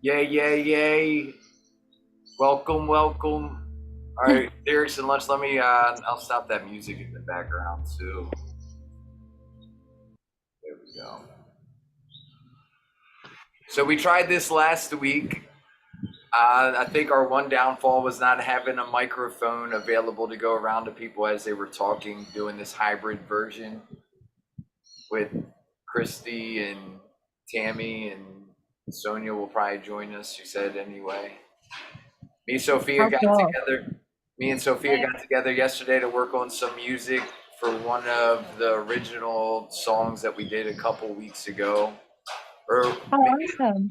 Yay, yay, yay. Welcome, welcome. All right, lyrics and lunch. I'll stop that music in the background too. There we go. So we tried this last week. I think our one downfall was not having a microphone available to go around to people as they were talking, doing this hybrid version with Christy and Tammy and Sonia will probably join us, she said anyway. Me and Sophia Oh, got cool. together. Me and Sophia got together yesterday to work on some music for one of the original songs that we did a couple weeks ago. Or Oh, maybe, awesome.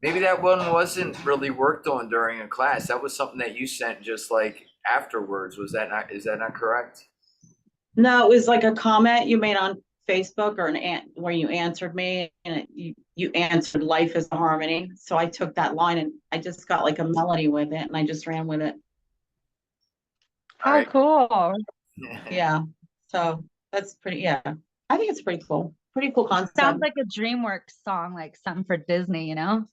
maybe that one wasn't really worked on during a class. That was something that you sent just like afterwards. Was that not? Is that not correct? No, it was like a comment you made on Facebook or where you answered me and you answered life is a harmony. So I took that line and I just got like a melody with it and I just ran with it. All Oh, right. cool. Yeah. So that's pretty, yeah. I think it's pretty cool. Pretty cool Sounds concept. like a DreamWorks song, like something for Disney, you know?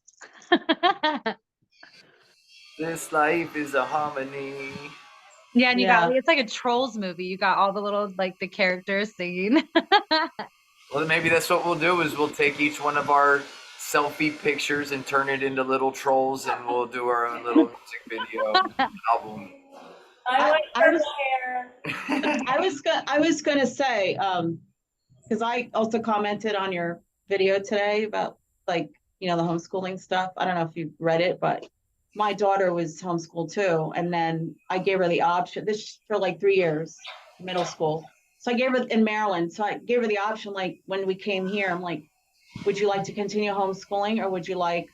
This life is a harmony. Yeah, and Yeah. it's like a Trolls movie. You got all the little like the characters singing. Well, maybe that's what we'll do is we'll take each one of our selfie pictures and turn it into little trolls, and we'll do our own little music video album. I was I was gonna say, because I also commented on your video today about like, the homeschooling stuff. I don't know if you read it, but my daughter was homeschooled too. And then I gave her the option this for like 3 years, middle school. So I gave her in Maryland. So I gave her the option, like when we came here, I'm like, would you like to continue homeschooling or would you like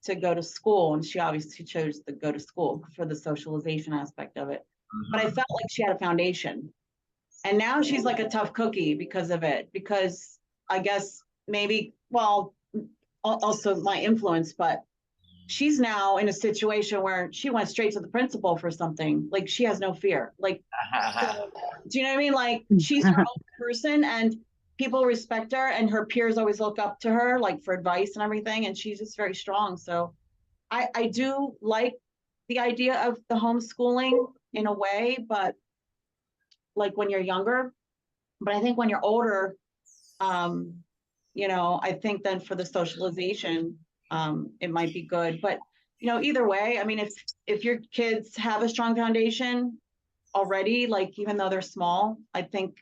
to go to school? And she obviously chose to go to school for the socialization aspect of it. But I felt like she had a foundation. And now she's like a tough cookie because of it, because I guess maybe, well, also my influence, but she's now in a situation where she went straight to the principal for something. Like she has no fear. Like, so, do you know what I mean? Like she's her own person and people respect her and her peers always look up to her like for advice and everything. And she's just very strong. So I do like the idea of the homeschooling in a way, but like when you're younger, but I think when you're older, um, I think then for the socialization, it might be good. But either way, I mean, if your kids have a strong foundation already, like even though they're small, I think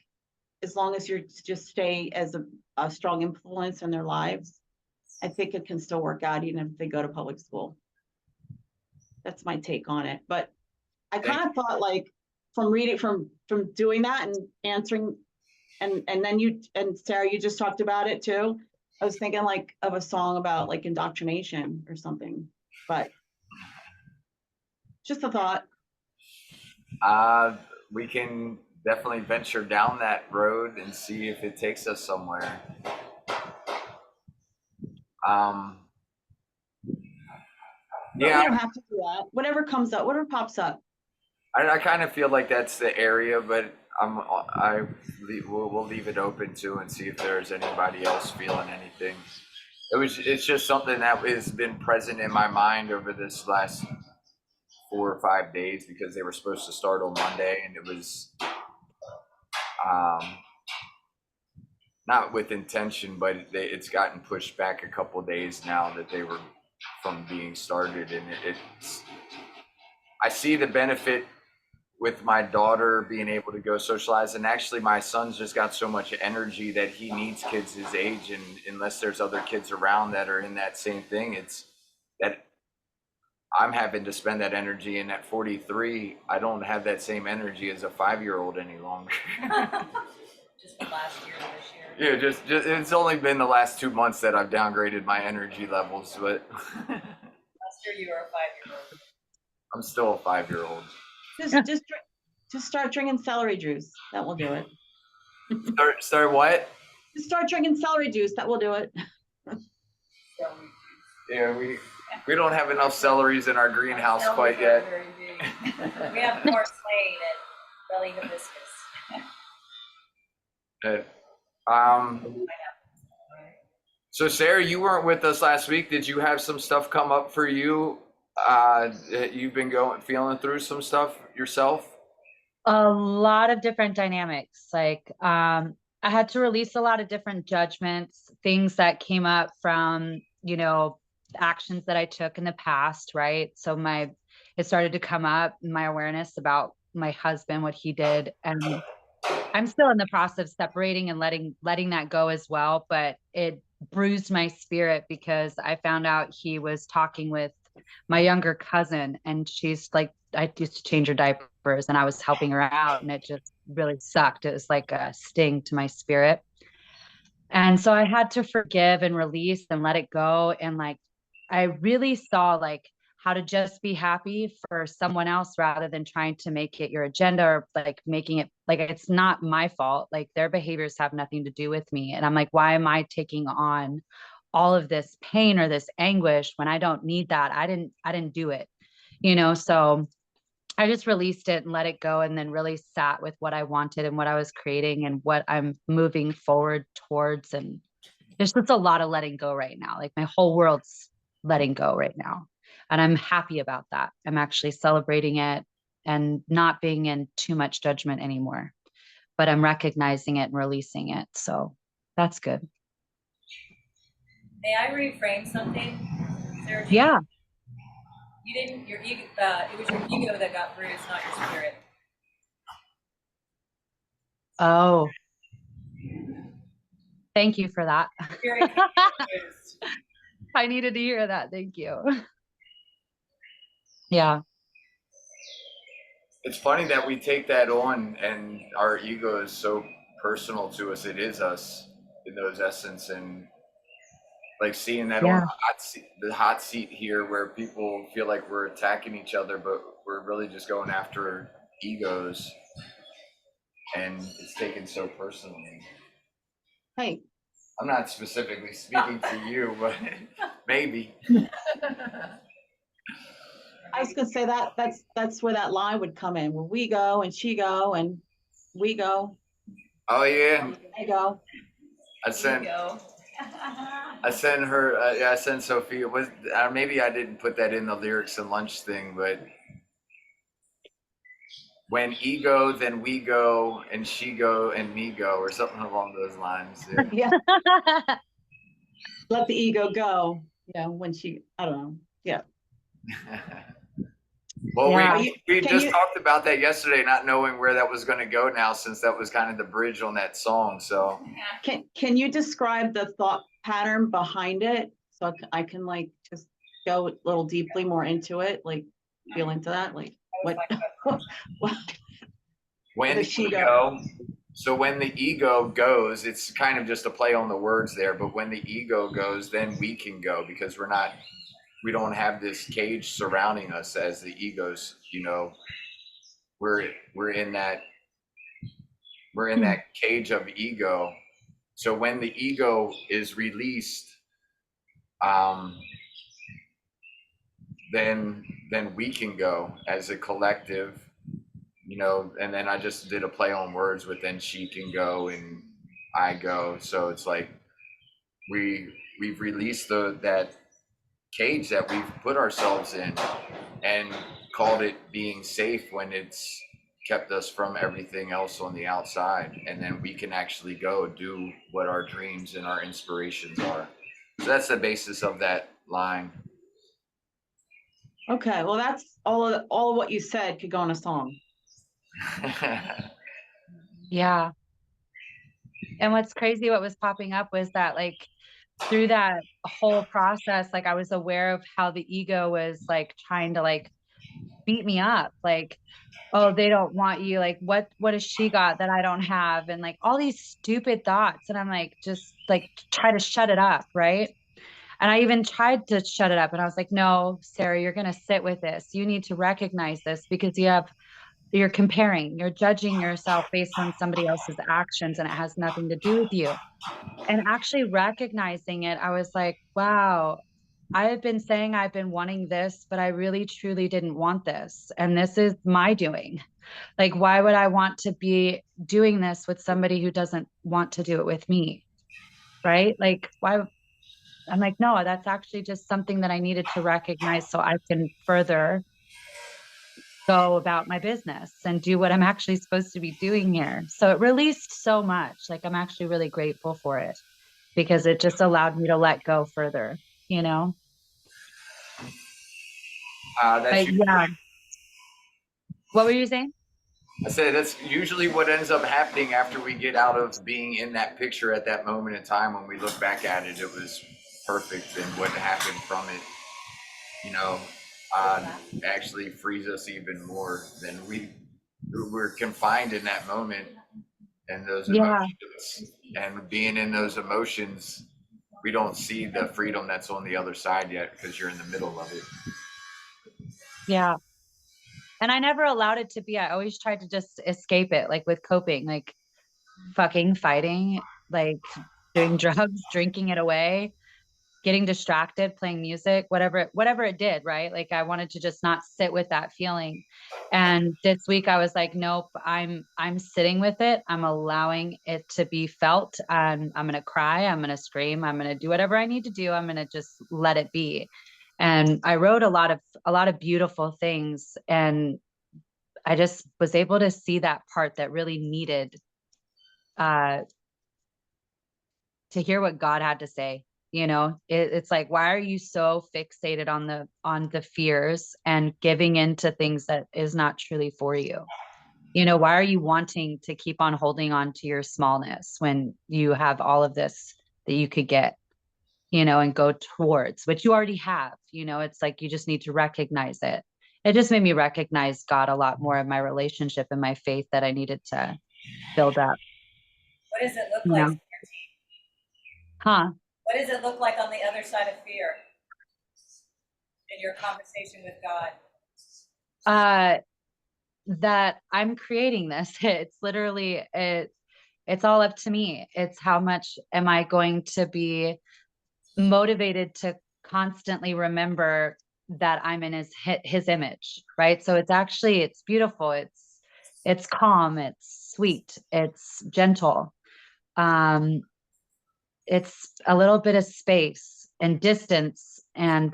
as long as you just stay as a strong influence in their lives, I think it can still work out even if they go to public school. That's my take on it. But I Thank kind of thought like from reading from doing that and answering and then you and Sarah, you just talked about it too. I was thinking like of a song about like indoctrination or something, but just a thought. Uh, we can definitely venture down that road and see if it takes us somewhere. Um, But we yeah, don't have to do that. Whatever comes up, whatever pops up. I kind of feel like that's the area, but we'll leave it open too and see if there's anybody else feeling anything. It's just something that has been present in my mind over this last 4 or 5 days because they were supposed to start on Monday and it was um, not with intention, but it's gotten pushed back a couple days now that they were from being started, and it's I see the benefit with my daughter being able to go socialize, and actually my son's just got so much energy that he needs kids his age, and unless there's other kids around that are in that same thing, it's that I'm having to spend that energy, and at 43 I don't have that same energy as a 5-year old any longer. Just the last year, this year. Yeah, just it's only been the last 2 months that I've downgraded my energy levels, but Last year you were a 5-year-old. I'm still a 5-year old. Just start drinking celery juice. That will do it. Start what? Just start drinking celery juice. That will do it. So Yeah, we don't have enough celeries in our greenhouse quite yet. we have more Slade and belly hibiscus. But, um, So Sarah, you weren't with us last week. Did you have some stuff come up for you? You've been feeling through some stuff yourself? A lot of different dynamics. Like, I had to release a lot of different judgments, things that came up from, actions that I took in the past, right? So it started to come up, my awareness about my husband, what he did. And I'm still in the process of separating and letting that go as well, but it bruised my spirit because I found out he was talking with my younger cousin, and she's like, I used to change her diapers and I was helping her out, and it just really sucked. It was like a sting to my spirit. And so I had to forgive and release and let it go. And like, I really saw like how to just be happy for someone else rather than trying to make it your agenda, or like making it like it's not my fault. Like their behaviors have nothing to do with me. And I'm like, why am I taking on all of this pain or this anguish when I don't need that? I didn't do it, so I just released it and let it go, and then really sat with what I wanted and what I was creating and what I'm moving forward towards. And there's just a lot of letting go right now. Like my whole world's letting go right now. And I'm happy about that. I'm actually celebrating it and not being in too much judgment anymore, but I'm recognizing it and releasing it. So that's good. May I reframe something, Sarah Jean? Yeah. You didn't, your ego, it was your ego that got bruised, not your spirit. Oh, thank you for that. Spirit got bruised. I needed to hear that. Thank you. Yeah. It's funny that we take that on and our ego is so personal to us. It is us in those essence, and like seeing that on Yeah. the hot seat here where people feel like we're attacking each other, but we're really just going after egos, and it's taken so personally. Hey, I'm not specifically speaking to you, but maybe. I was gonna say that's where that line would come in, where we go and she go and we go, Oh yeah, they go. I sent Ego. I sent her. Yeah, I sent Sophia. Was maybe I didn't put that in the lyrics and lunch thing, but when ego, then we go, and she go, and me go, or something along those lines. Yeah. Yeah, let the ego go. When I don't know. Yeah. Well, Yeah. we Can just you- talked about that yesterday, not knowing where that was going to go now, since that was kind of the bridge on that song. So Can you describe the thought pattern behind it so I can like just go a little deeply more into it, like feel into that, like what what when the the she ego, so when the ego goes, it's kind of just a play on the words there. But when the ego goes, then we can go, because we don't have this cage surrounding us as the egos. We're in that cage of ego. So when the ego is released, then we can go as a collective, and then I just did a play on words with then she can go and I go. So it's like we've released that cage that we've put ourselves in and called it being safe, when it's kept us from everything else on the outside, and then we can actually go do what our dreams and our inspirations are. So that's the basis of that line. Okay, well that's all of what you said could go in a song. Yeah. And what's crazy, what was popping up was that like through that whole process, like I was aware of how the ego was like trying to like beat me up. Like, oh, they don't want you. Like, what has she got that I don't have? And like all these stupid thoughts. And I'm like, just like try to shut it up. Right. And I even tried to shut it up. And I was like, no, Sarah, you're going to sit with this. You need to recognize this, because you're comparing, you're judging yourself based on somebody else's actions, and it has nothing to do with you. And actually recognizing it, I was like, wow, I have been saying I've been wanting this, but I really truly didn't want this. And this is my doing. Like, why would I want to be doing this with somebody who doesn't want to do it with me? Right? Like, why? I'm like, no, that's actually just something that I needed to recognize so I can further go about my business and do what I'm actually supposed to be doing here. So it released so much. Like I'm actually really grateful for it because it just allowed me to let go further, you know? That's But yeah, what were you saying? I said that's usually what ends up happening after we get out of being in that picture at that moment in time. When we look back at it, it was perfect, and what happened from it, you know, actually frees us even more than we were confined in that moment and those Yeah, emotions. And being in those emotions, we don't see the freedom that's on the other side yet because you're in the middle of it. yeah. And I never allowed it to be. I always tried to just escape it, like with coping, like fucking fighting, like doing drugs, drinking it away, getting distracted, playing music, whatever it did, right? Like I wanted to just not sit with that feeling. And this week I was like, nope, I'm sitting with it. I'm allowing it to be felt. And I'm gonna cry, I'm gonna scream, I'm gonna do whatever I need to do. I'm gonna just let it be. And I wrote a lot of beautiful things. And I just was able to see that part that really needed uh to hear what God had to say. It's like, why are you so fixated on the fears and giving into things that is not truly for you? Why are you wanting to keep on holding on to your smallness when you have all of this that you could get, and go towards, which you already have? It's like you just need to recognize it. It just made me recognize God a lot more in my relationship and my faith that I needed to build up, What does it look you like, know. Sandy? Huh. What does it look like on the other side of fear in your conversation with God? Uh that I'm creating this. It's literally it's all up to me. It's how much am I going to be motivated to constantly remember that I'm in his image, right? So it's beautiful. It's calm, it's sweet, it's gentle. Um it's a little bit of space and distance and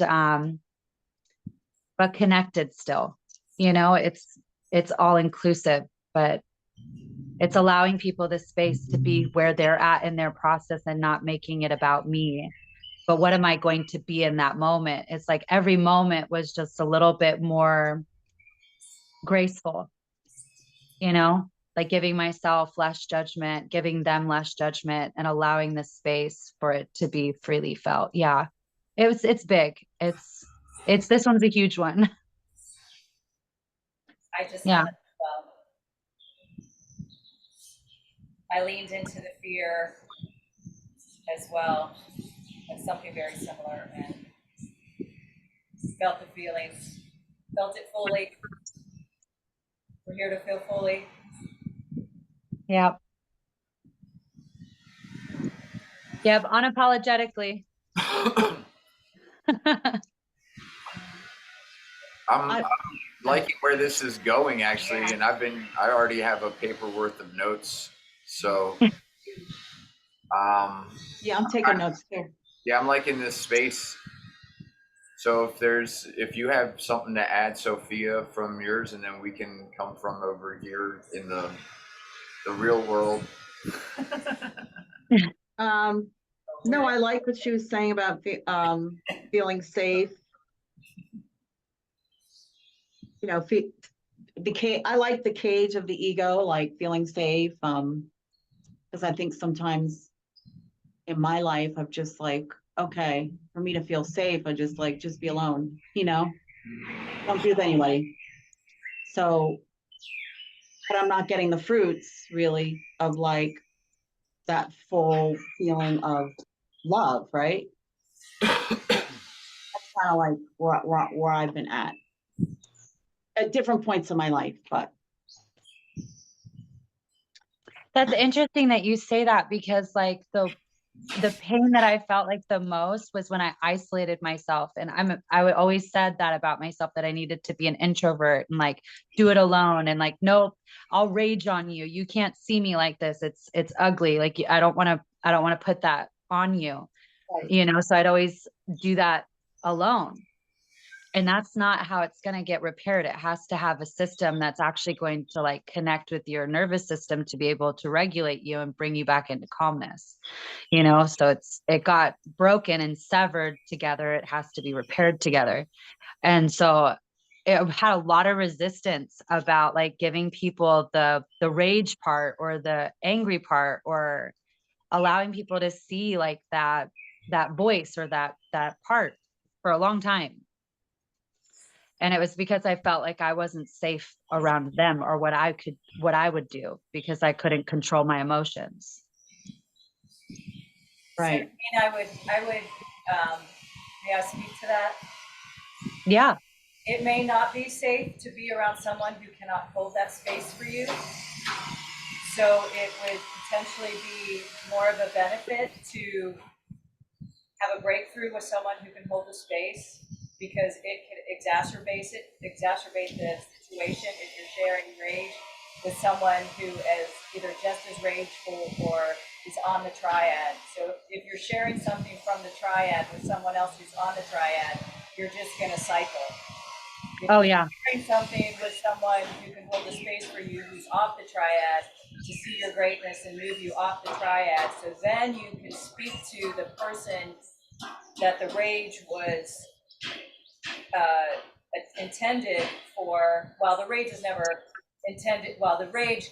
but connected still. It's all inclusive, but it's allowing people the space to be where they're at in their process and not making it about me. But what am I going to be in that moment? It's like every moment was just a little bit more graceful, like giving myself less judgment, giving them less judgment, and allowing the space for it to be freely felt. Yeah. It's big. It's this one's a huge one. I just Yeah. felt it as well. I leaned into the fear as well, of something very similar, and felt the feelings, felt it fully. We're here to feel fully. Yeah. Yep. Unapologetically. I'm I, liking where this is going actually, and I already have a paper worth of notes. So yeah, I'm taking notes too. yeah, I'm liking this space. So if you have something to add, Sophia, from yours, and then we can come from over here in the real world. No, I like what she was saying about feeling safe. I like the cage of the ego, like feeling safe. Because I think sometimes in my life, I've just like, okay, for me to feel safe, I just be alone, don't be with anybody. So, but I'm not getting the fruits really of like that full feeling of love, right? That's kind of like where I've been at different points in my life, but That's interesting that you say that because like the pain that I felt like the most was when I isolated myself. And I would always said that about myself, that I needed to be an introvert and like do it alone. And like, nope, I'll rage on you. You can't see me like this. It's ugly. Like I don't want to put that on you. Right. So I'd always do that alone. And that's not how it's going to get repaired. It has to have a system that's actually going to like connect with your nervous system to be able to regulate you and bring you back into calmness. So it got broken and severed together. It has to be repaired together. And so it had a lot of resistance about like giving people the rage part or the angry part, or allowing people to see like that voice or that part for a long time. And it was because I felt like I wasn't safe around them or what I would do, because I couldn't control my emotions. Right. So, may I speak to that? Yeah. It may not be safe to be around someone who cannot hold that space for you. So it would potentially be more of a benefit to have a breakthrough with someone who can hold the space, because it can exacerbate the situation if you're sharing rage with someone who is either just as rageful or is on the triad. So if you're sharing something from the triad with someone else who's on the triad, you're just going to cycle. If Oh you're yeah. sharing something with someone who can hold the space for you, who's off the triad, to see your greatness and move you off the triad, so then you can speak to the person that the rage was intended for. Well, the rage is never intended. Well, the rage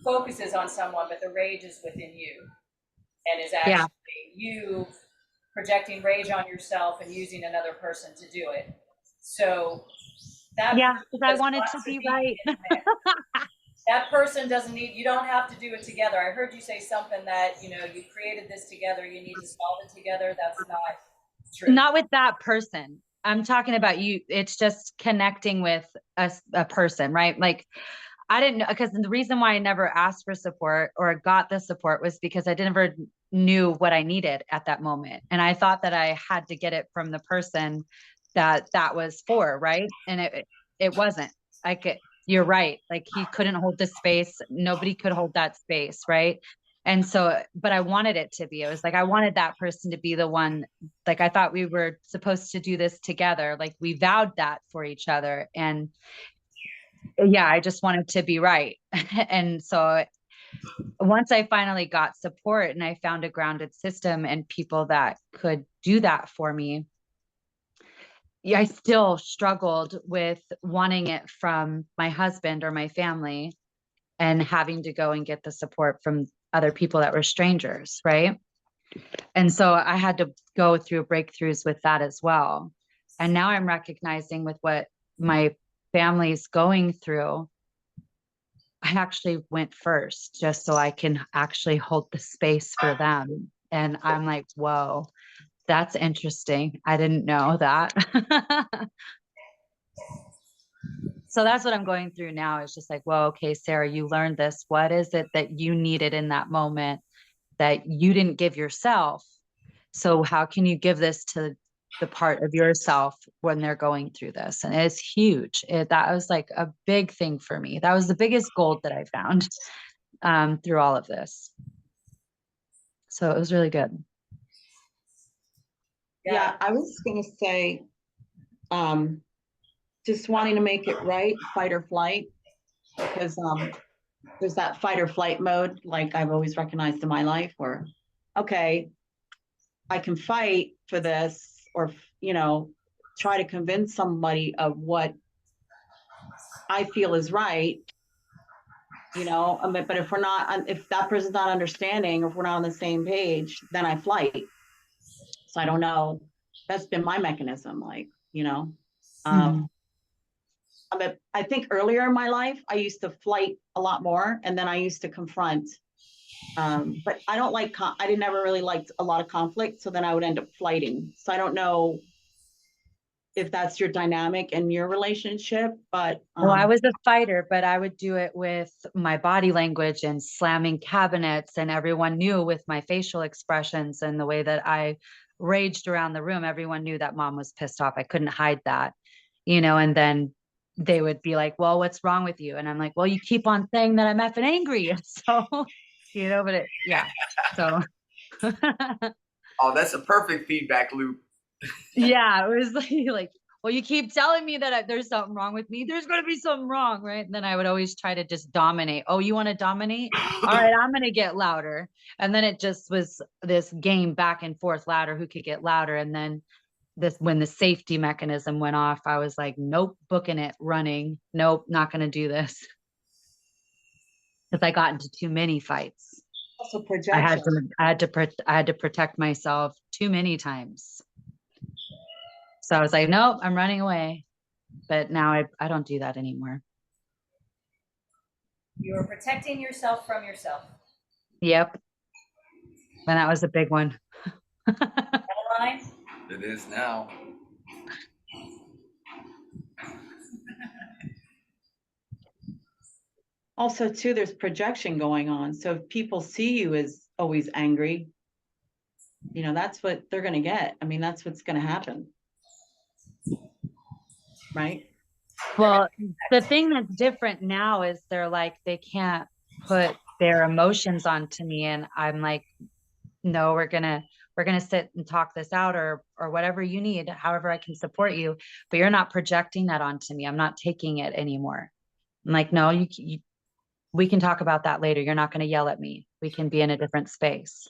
focuses on someone, but the rage is within you, and is Yeah. actually you projecting rage on yourself and using another person to do it. So that Yeah, because I does wanted want to to be be right. in there. That person doesn't need, you don't have to do it together. I heard you say something that, you created this together, you need to solve it together. That's not true. Not with that person. I'm talking about you. It's just connecting with a person, right? Like I didn't know, because the reason why I never asked for support or got the support was because I never knew what I needed at that moment. And I thought that I had to get it from the person that was for, right? And it wasn't. You're right. Like he couldn't hold the space. Nobody could hold that space, right? And so, but I wanted it to be. It was like I wanted that person to be the one. Like I thought we were supposed to do this together. Like we vowed that for each other. And yeah, I just wanted to be right. And so once I finally got support and I found a grounded system and people that could do that for me, yeah, I still struggled with wanting it from my husband or my family and having to go and get the support from other people that were strangers, right? And so I had to go through breakthroughs with that as well. And now I'm recognizing with what my family's going through, I actually went first just so I can actually hold the space for them. And I'm like, whoa, that's interesting. I didn't know that. So that's what I'm going through now. Is just like, well, okay, Sarah, you learned this. What is it that you needed in that moment that you didn't give yourself? So how can you give this to the part of yourself when they're going through this? And it's huge. That was like a big thing for me. That was the biggest gold that I found through all of this. So it was really good. Yeah, I was gonna say, just wanting to make it right, fight or flight, because there's that fight or flight mode, like I've always recognized in my life, where, okay, I can fight for this, or try to convince somebody of what I feel is right, but if that person's not understanding, or if we're not on the same page, then I flight. So I don't know. That's been my mechanism, like, Mhm. I think earlier in my life, I used to flight a lot more, and then I used to confront. But I don't like, I didn't ever really liked a lot of conflict. So then I would end up flighting. So I don't know if that's your dynamic in your relationship, but Well, I was a fighter, but I would do it with my body language and slamming cabinets, and everyone knew with my facial expressions and the way that I raged around the room, everyone knew that mom was pissed off. I couldn't hide that, and then they would be like, well, what's wrong with you? And I'm like, well, you keep on saying that I'm effing angry. So, but yeah. So Oh, that's a perfect feedback loop. Yeah, it was like, well, you keep telling me that there's something wrong with me. There's going to be something wrong, right? And then I would always try to just dominate. Oh, you want to dominate? All right, I'm going to get louder. And then it just was this game back and forth, louder, who could get louder. And then when the safety mechanism went off, I was like, nope, booking it, running. Nope, not going to do this. Because I got into too many fights. Also I had projection. I had to protect myself too many times. So I was like, nope, I'm running away. But now I don't do that anymore. You are protecting yourself from yourself. Yep. And that was a big one. Caroline? It is now. Also, too, there's projection going on. So if people see you as always angry, that's what they're going to get. I mean, that's what's going to happen. Right? Well, the thing that's different now is they can't put their emotions onto me. And I'm like, no, we're gonna sit and talk this out, or whatever you need, however I can support you. But you're not projecting that onto me. I'm not taking it anymore. I'm like, no, we can talk about that later. You're not going to yell at me. We can be in a different space,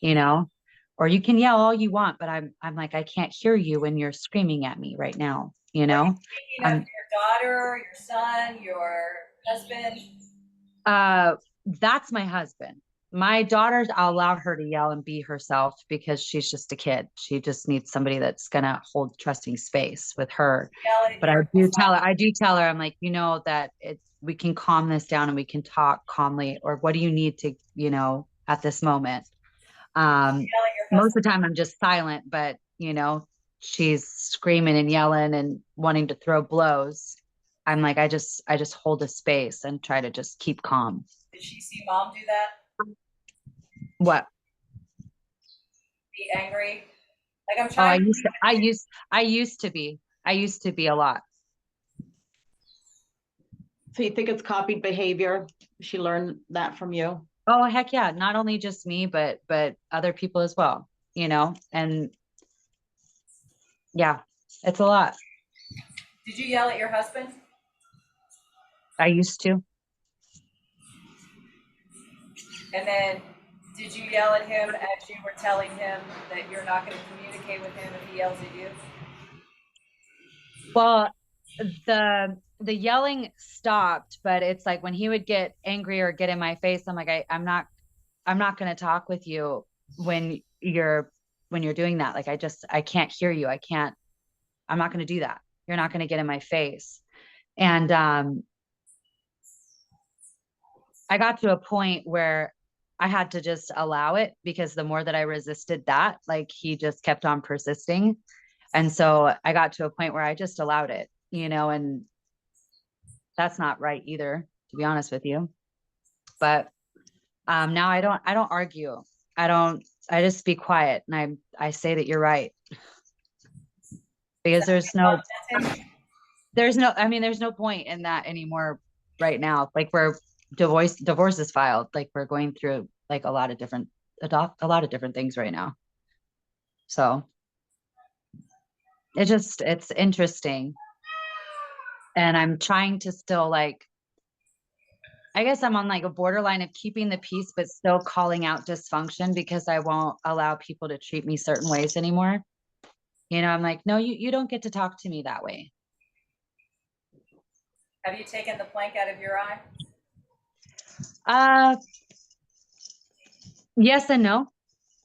or you can yell all you want, but I'm like, I can't hear you when you're screaming at me right now, Are you speaking of I'm, your daughter, your son, your husband? that's my husband. My daughter, I'll allow her to yell and be herself because she's just a kid. She just needs somebody that's going to hold trusting space with her. Yell at But your I do tell her, I'm like, that we can calm this down and we can talk calmly, or what do you need to, at this moment? yell at your Most of husband. the time I'm just silent, but she's screaming and yelling and wanting to throw blows. I'm like, I just hold a space and try to just keep calm. Did she see mom do that? What? Be angry? Like I'm Oh, trying I used to be a lot. So you think it's copied behavior? She learned that from you? Oh, heck yeah. Not only just me, but other people as well, and yeah, it's a lot. Did you yell at your husband? I used to. And then did you yell at him as you were telling him that you're not going to communicate with him if he yells at you? Well, the yelling stopped, but it's like when he would get angry or get in my face, I'm like, I'm not going to talk with you when you're doing that. Like, I can't hear you. I'm not going to do that. You're not going to get in my face. And I got to a point where I had to just allow it, because the more that I resisted that, like, he just kept on persisting. And so I got to a point where I just allowed it, and that's not right either, to be honest with you. But now I don't argue. I just be quiet, and I say that you're right. Because there's no point in that anymore right now. Like, we're divorce is filed. Like, we're going through like a lot of different things right now. So it's interesting. And I'm trying to still, like, I guess I'm on like a borderline of keeping the peace, but still calling out dysfunction, because I won't allow people to treat me certain ways anymore. I'm like, no, you don't get to talk to me that way. Have you taken the plank out of your eye? Yes and no.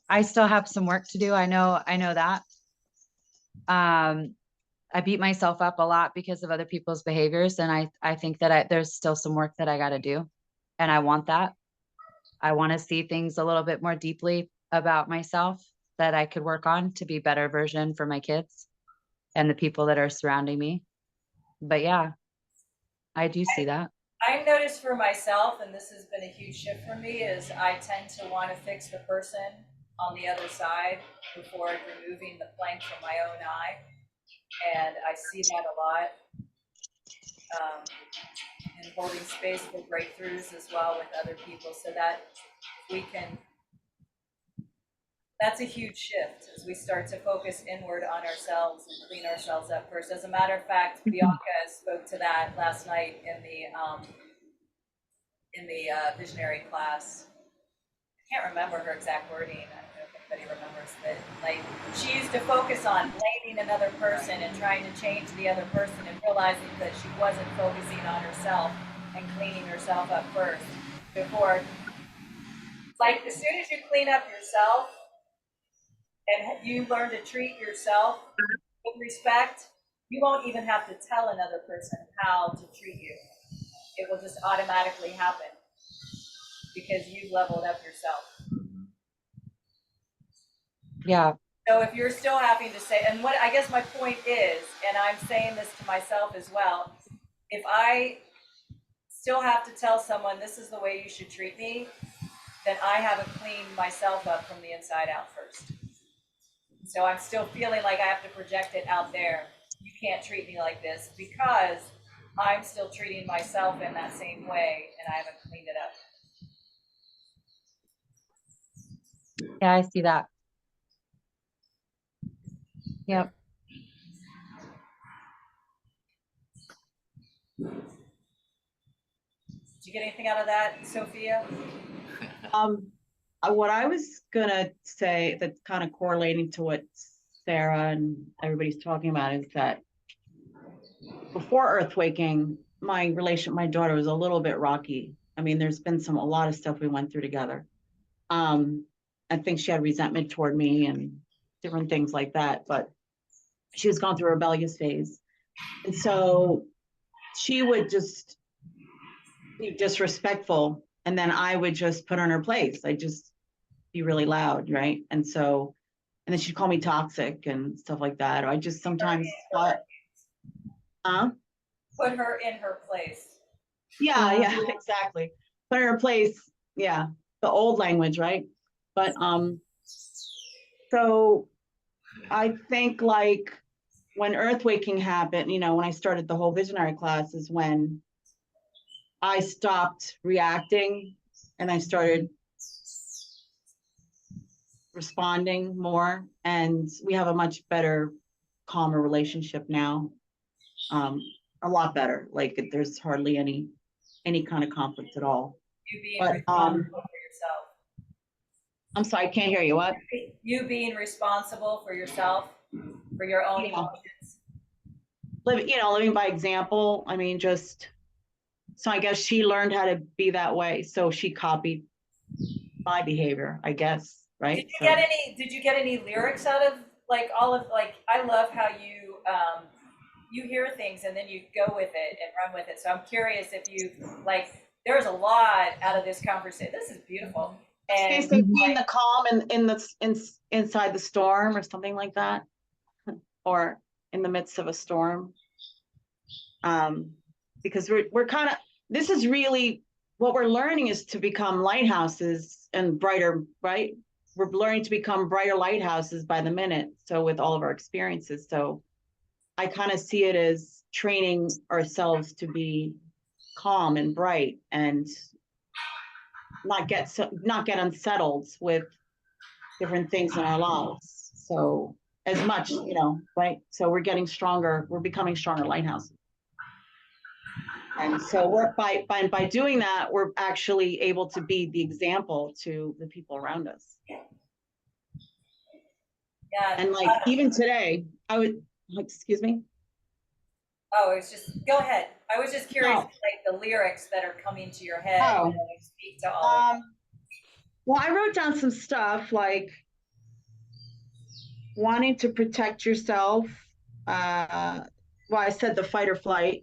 I still have some work to do. I know that. I beat myself up a lot because of other people's behaviors. And I think that there's still some work that I got to do. And I want that. I want to see things a little bit more deeply about myself that I could work on to be a better version for my kids and the people that are surrounding me. But yeah, I do see that. I've noticed for myself, and this has been a huge shift for me, is I tend to want to fix the person on the other side before removing the plank from my own eye. And I see that a lot. And holding space for breakthroughs as well with other people, so that we can that's a huge shift as we start to focus inward on ourselves and clean ourselves up first. As a matter of fact, Bianca spoke to that last night in the visionary class. I can't remember her exact wording. I don't know if anybody remembers, but like she used to focus on blaming another person and trying to change the other person and realizing that she wasn't focusing on herself and cleaning herself up first before. Like as soon as you clean up yourself and you learn to treat yourself with respect, you won't even have to tell another person how to treat you. It will just automatically happen because you've leveled up yourself. Yeah. So if you're still having to say, and what I guess my point is, and I'm saying this to myself as well, if I still have to tell someone this is the way you should treat me, then I haven't cleaned myself up from the inside out first. So I'm still feeling like I have to project it out there. You can't treat me like this because I'm still treating myself in that same way and I haven't cleaned it up. Yeah, I see that. Yep. Did you get anything out of that, Sophia? What I was gonna say that's kind of correlating to what Sarah and everybody's talking about is that before Earth Waking, my relation, my daughter was a little bit rocky. I mean, there's been a lot of stuff we went through together. I think she had resentment toward me and different things like that, but she was going through a rebellious phase. And so she would just be disrespectful. And then I would just put her in her place. I'd just be really loud, right? And then she'd call me toxic and stuff like that. Or I just sometimes thought, Put her in her place. yeah, exactly. Put her in her place. Yeah, the old language, right? But so I think like when Earth Waking happened, when I started the whole visionary class is when I stopped reacting and I started responding more, and we have a much better, calmer relationship now. A lot better. Like there's hardly any kind of conflict at all. You being responsible for yourself. I'm sorry, I can't hear you. What? You being responsible for yourself, for your own emotions. Living by example. I mean, so I guess she learned how to be that way. So she copied my behavior, I guess. Right. Did you get any lyrics out of like all of like, I love how you hear things and then you go with it and run with it. So I'm curious if you like, there's a lot out of this conversation. This is beautiful. And being the calm and inside the storm or something like that, or in the midst of a storm. Because we're kind of, this is really what we're learning is to become lighthouses and brighter, right? We're learning to become brighter lighthouses by the minute. So with all of our experiences. So I kind of see it as training ourselves to be calm and bright and not get unsettled with different things in our lives. So as much, right? So we're getting stronger. We're becoming stronger lighthouses. And so we're by doing that, we're actually able to be the example to the people around us. Yeah. And like even today, excuse me. Oh, it's just go ahead. I was just curious, like the lyrics that are coming to your head when you speak to all of them. Well, I wrote down some stuff like wanting to protect yourself. I said the fight or flight,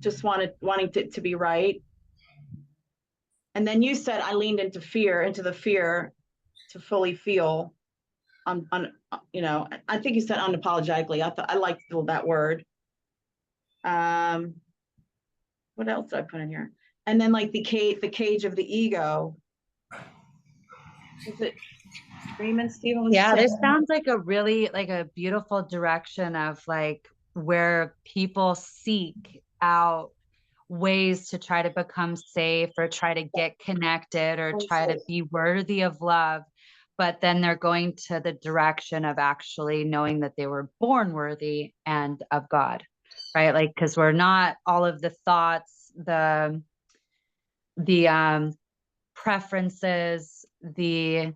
just wanting it to be right. And then you said I leaned into the fear to fully feel. I think you said unapologetically. I liked that word. What else did I put in here? And then like the cage of the ego. Is it Freeman Stephen? Yeah, this sounds like a beautiful direction of like where people seek out ways to try to become safe or try to get connected or try to be worthy of love. but then they're going to the direction of actually knowing that they were born worthy and of God, right? Like, because we're not all of the thoughts, the preferences, the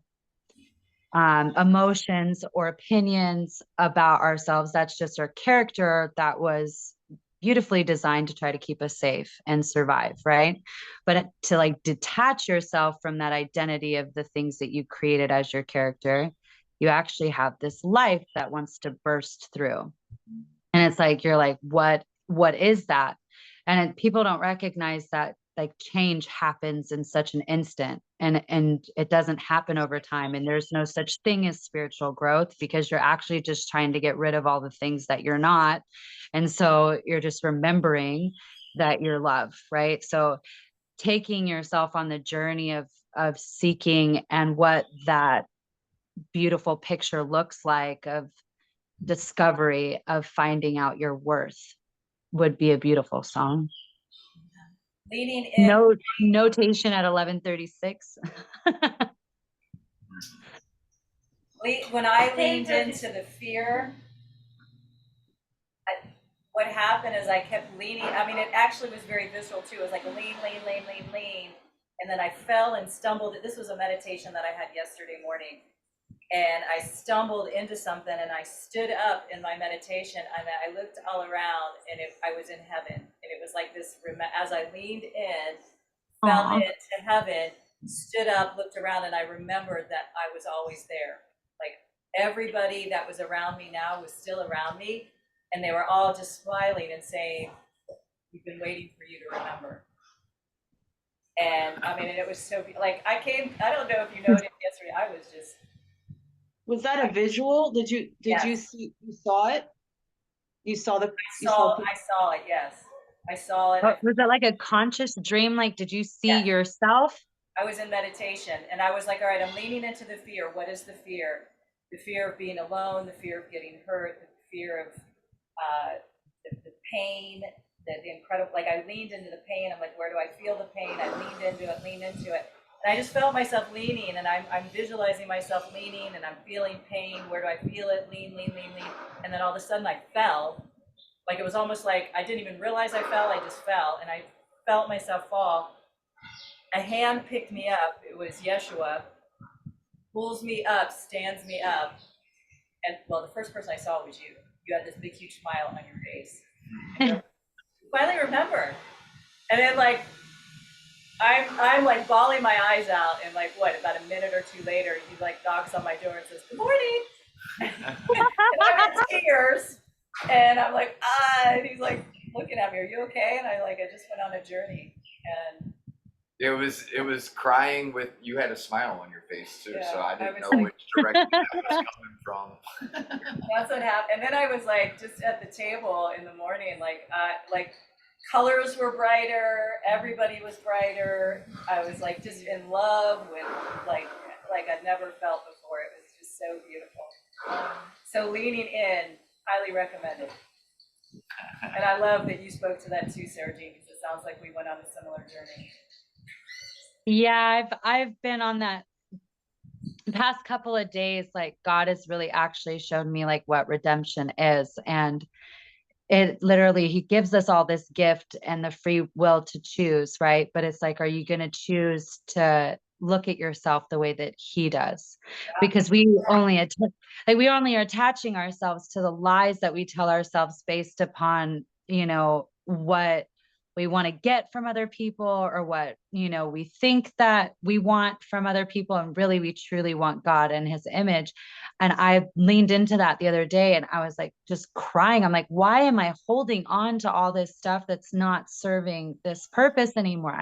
emotions or opinions about ourselves. That's just our character that was beautifully designed to try to keep us safe and survive, right? But to like detach yourself from that identity of the things that you created as your character, you actually have this life that wants to burst through. And it's like, you're like, what is that? And people don't recognize that like change happens in such an instant, and it doesn't happen over time. And there's no such thing as spiritual growth, because you're actually just trying to get rid of all the things that you're not. And so you're just remembering that you're love, right? So taking yourself on the journey of seeking, and what that beautiful picture looks like of discovery, of finding out your worth, would be a beautiful song. Leaning in. Notation at 11:36. When I leaned into the fear, what happened is I kept leaning. I mean, it actually was very visceral too. It was like lean, lean, lean, lean, lean. And then I fell and stumbled. This was a meditation that I had yesterday morning. And I stumbled into something, and I stood up in my meditation, and I looked all around, and I was in heaven. And it was like this, as I leaned in, fell into heaven, stood up, looked around, and I remembered that I was always there. Like everybody that was around me now was still around me, and they were all just smiling and saying, "We've been waiting for you to remember." And I mean, and it was so, like, I don't know if you noticed yesterday, I was just. Was that a visual? Did you saw it? I saw it, yes. I saw it. Was that like a conscious dream? Like, did you see yourself? I was in meditation, and I was like, all right, I'm leaning into the fear. What is the fear? The fear of being alone, the fear of getting hurt, the fear of the pain, the incredible, like I leaned into the pain. I'm like, where do I feel the pain? I leaned into it. And I just felt myself leaning, and I'm visualizing myself leaning, and I'm feeling pain. Where do I feel it? Lean, lean, lean, lean. And then all of a sudden I fell. Like it was almost like I didn't even realize I fell. I just fell, and I felt myself fall. A hand picked me up. It was Yeshua. Pulls me up, stands me up. And well, the first person I saw was you. You had this big, huge smile on your face. And finally remember. And then like, I'm like bawling my eyes out, and like what, about a minute or two later, he like knocks on my door and says, "Good morning." And I'm in tears, and I'm like, and he's like looking at me, "Are you okay?" And I just went on a journey, and it was crying with, you had a smile on your face too, so I didn't know like, which direction that was coming from. That's what happened. And then I was like just at the table in the morning, like colors were brighter, everybody was brighter. I was like just in love with like I'd never felt before. It was just so beautiful. So leaning in, highly recommended. And I love that you spoke to that too, Sarah Jean, because it sounds like we went on a similar journey. Yeah, I've been on that the past couple of days. Like God has really actually shown me like what redemption is. And it literally, he gives us all this gift and the free will to choose, right? But it's like, are you going to choose to look at yourself the way that he does? Because we only are attaching ourselves to the lies that we tell ourselves based upon, what we want to get from other people, or what, we think that we want from other people. And really, we truly want God and his image. And I leaned into that the other day, and I was like, just crying. I'm like, why am I holding on to all this stuff that's not serving this purpose anymore?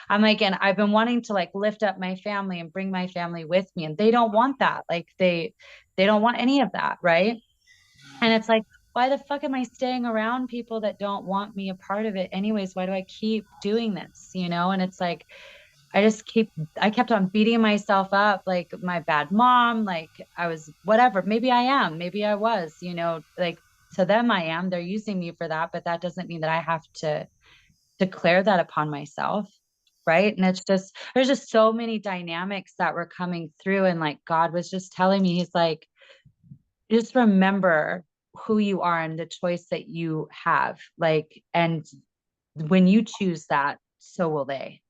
I'm like, and I've been wanting to like lift up my family and bring my family with me. And they don't want that. Like they don't want any of that. Right. And it's like, why the fuck am I staying around people that don't want me a part of it anyways? Why do I keep doing this? And it's like, I kept on beating myself up, like my bad mom, like I was whatever. Maybe I am, maybe I was, like to them I am, they're using me for that, but that doesn't mean that I have to declare that upon myself. right? And it's just, there's just so many dynamics that were coming through, and like God was just telling me, he's like, just remember who you are and the choice that you have, like, and when you choose that, so will they.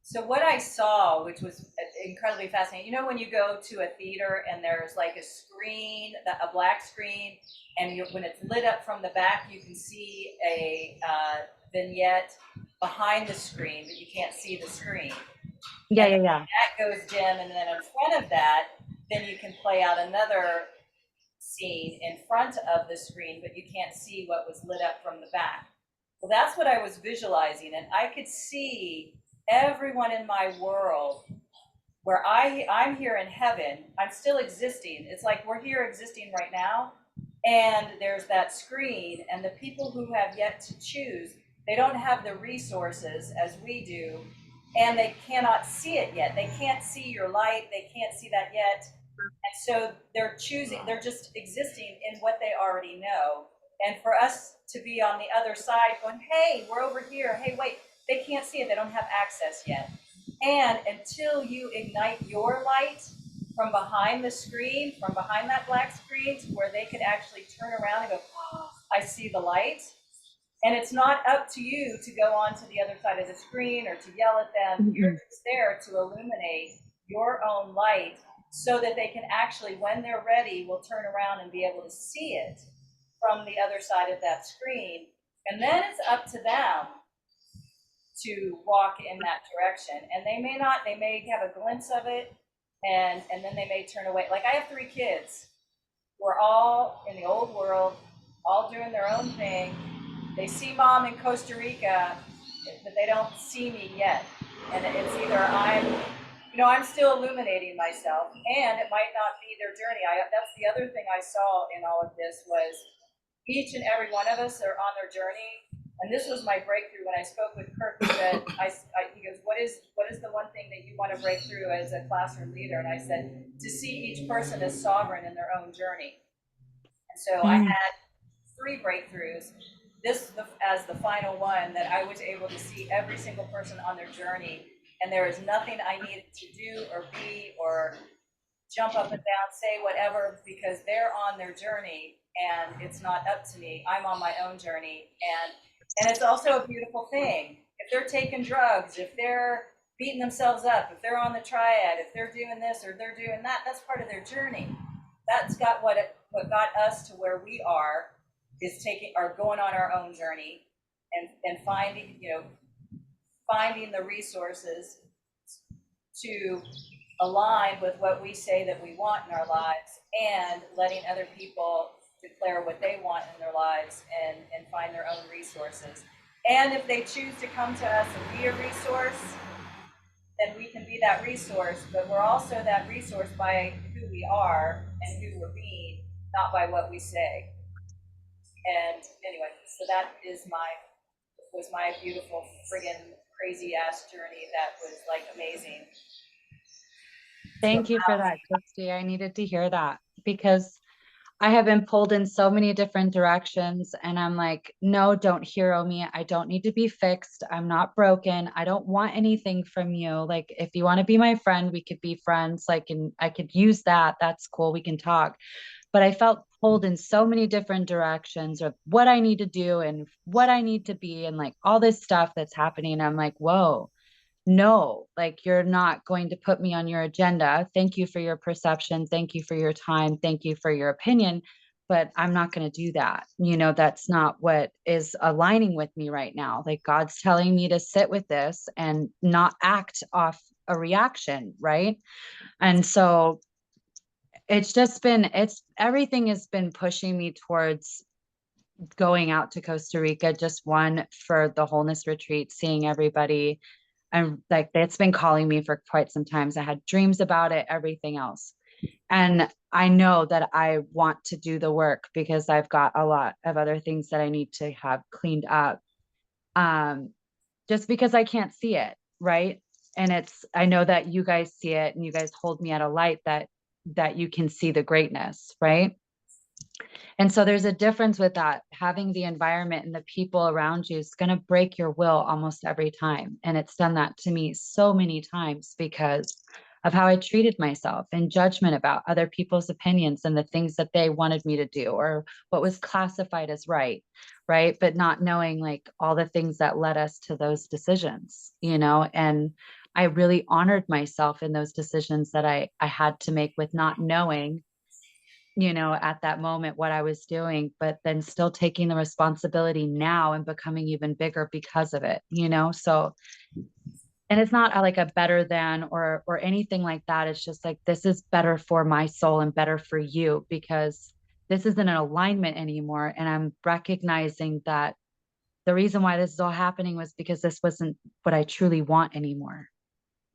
So what I saw, which was incredibly fascinating, you know, when you go to a theater and there's like a screen, a black screen, and when it's lit up from the back, you can see a vignette behind the screen, but you can't see the screen. Yeah, And yeah, yeah. that goes dim, and then in front of that, then you can play out another scene in front of the screen, but you can't see what was lit up from the back. Well, that's what I was visualizing, and I could see everyone in my world where I'm here in heaven. I'm still existing. It's like we're here existing right now, and there's that screen, and the people who have yet to choose, they don't have the resources as we do, and they cannot see it yet. They can't see your light. They can't see that yet. And so they're choosing, they're just existing in what they already know. And for us to be on the other side going, hey, we're over here. Hey, wait, they can't see it. They don't have access yet. And until you ignite your light from behind the screen, from behind that black screen, to where they could actually turn around and go, oh, I see the light. And it's not up to you to go on to the other side of the screen or to yell at them. You're just there to illuminate your own light so that they can actually, when they're ready, will turn around and be able to see it from the other side of that screen. And then it's up to them to walk in that direction. And they may not, they may have a glimpse of it, and then they may turn away. Like, I have 3 kids. We're all in the old world, all doing their own thing. They see mom in Costa Rica, but they don't see me yet. And it's either I'm still illuminating myself, and it might not be their journey. That's the other thing I saw in all of this was each and every one of us are on their journey. And this was my breakthrough when I spoke with Kirk. He said, he goes, what is the one thing that you want to break through as a classroom leader? And I said, to see each person as sovereign in their own journey. And so I had 3 breakthroughs. This as the final one, that I was able to see every single person on their journey, and there is nothing I needed to do or be or jump up and down, say whatever, because they're on their journey and it's not up to me. I'm on my own journey, and it's also a beautiful thing. If they're taking drugs, if they're beating themselves up, if they're on the triad, if they're doing this or they're doing that, that's part of their journey. That's got what got us to where we are, is going on our own journey and finding the resources to align with what we say that we want in our lives, and letting other people declare what they want in their lives and find their own resources. And if they choose to come to us and be a resource, then we can be that resource, but we're also that resource by who we are and who we're being, not by what we say. And anyway, so that was my beautiful friggin' crazy ass journey that was like amazing. Thank you for that, Christy. I needed to hear that, because I have been pulled in so many different directions, and I'm like, no, don't hero me. I don't need to be fixed. I'm not broken. I don't want anything from you. Like, if you want to be my friend, we could be friends. Like, and I could use that. That's cool. We can talk. But I felt pulled in so many different directions of what I need to do and what I need to be, and like all this stuff that's happening. I'm like, whoa, no, like, you're not going to put me on your agenda. Thank you for your perception. Thank you for your time. Thank you for your opinion. But I'm not going to do that. That's not what is aligning with me right now. Like, God's telling me to sit with this and not act off a reaction. Right. And so everything has been pushing me towards going out to Costa Rica, just one, for the wholeness retreat, seeing everybody. And like, it's been calling me for quite some time. I had dreams about it, everything else. And I know that I want to do the work because I've got a lot of other things that I need to have cleaned up. Just because I can't see it. Right. And I know that you guys see it, and you guys hold me at a light that you can see the greatness. Right. And so there's a difference with that. Having the environment and the people around you is going to break your will almost every time. And it's done that to me so many times because of how I treated myself and judgment about other people's opinions and the things that they wanted me to do or what was classified as right. Right. But not knowing like all the things that led us to those decisions, and I really honored myself in those decisions that I had to make with not knowing at that moment what I was doing, but then still taking the responsibility now and becoming even bigger because of it, So, and it's not like a better than or anything like that. It's just like, this is better for my soul and better for you because this isn't an alignment anymore. And I'm recognizing that the reason why this is all happening was because this wasn't what I truly want anymore.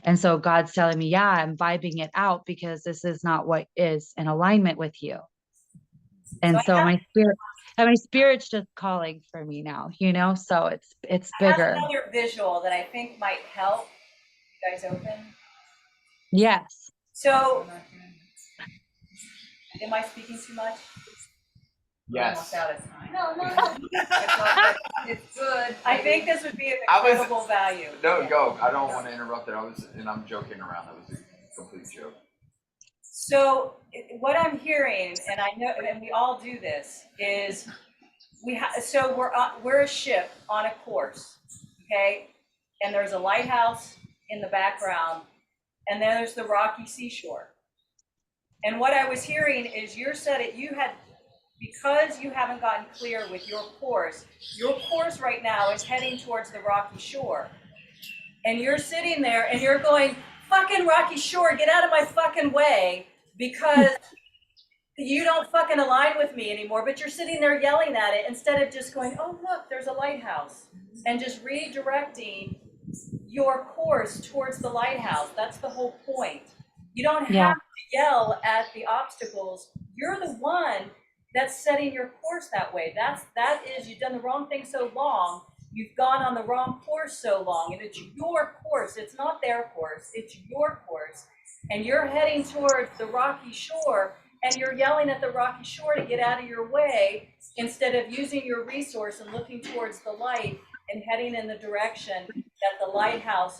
And so God's telling me, yeah, I'm vibing it out because this is not what is in alignment with you. And So I so my spirit's just calling for me now, so it's I have bigger. another visual that I think might help. You guys open? Yes. So, am I speaking too much? Yes. No. It's good. I think this would be of I was- incredible value. No, go. I don't want to interrupt it. I'm joking around. That was a complete joke. So what I'm hearing, and I know, and we all do this, is we're a ship on a course, okay? And there's a lighthouse in the background, and then there's the rocky seashore. And what I was hearing is because you haven't gotten clear with your course right now is heading towards the rocky shore. And you're sitting there and you're going, fucking rocky shore, get out of my fucking way, because you don't fucking align with me anymore. But you're sitting there yelling at it instead of just going, oh, look, there's a lighthouse, and just redirecting your course towards the lighthouse. That's the whole point. You don't have to yell at the obstacles. You're the one that's setting your course that way. You've done the wrong thing so long. You've gone on the wrong course so long, and it's your course. It's not their course. It's your course. And you're heading towards the rocky shore, and you're yelling at the rocky shore to get out of your way instead of using your resource and looking towards the light and heading in the direction that the lighthouse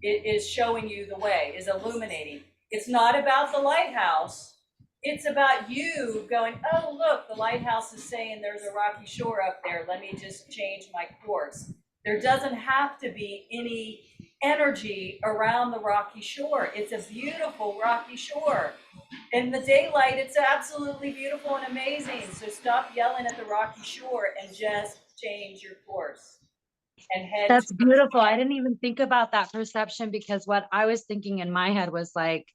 is showing you the way, is illuminating. It's not about the lighthouse. It's about you going, oh, look, the lighthouse is saying there's a rocky shore up there. Let me just change my course. There doesn't have to be any energy around the rocky shore. It's a beautiful rocky shore. In the daylight, it's absolutely beautiful and amazing. So stop yelling at the rocky shore and just change your course and head. That's beautiful. I didn't even think about that perception, because what I was thinking in my head was like,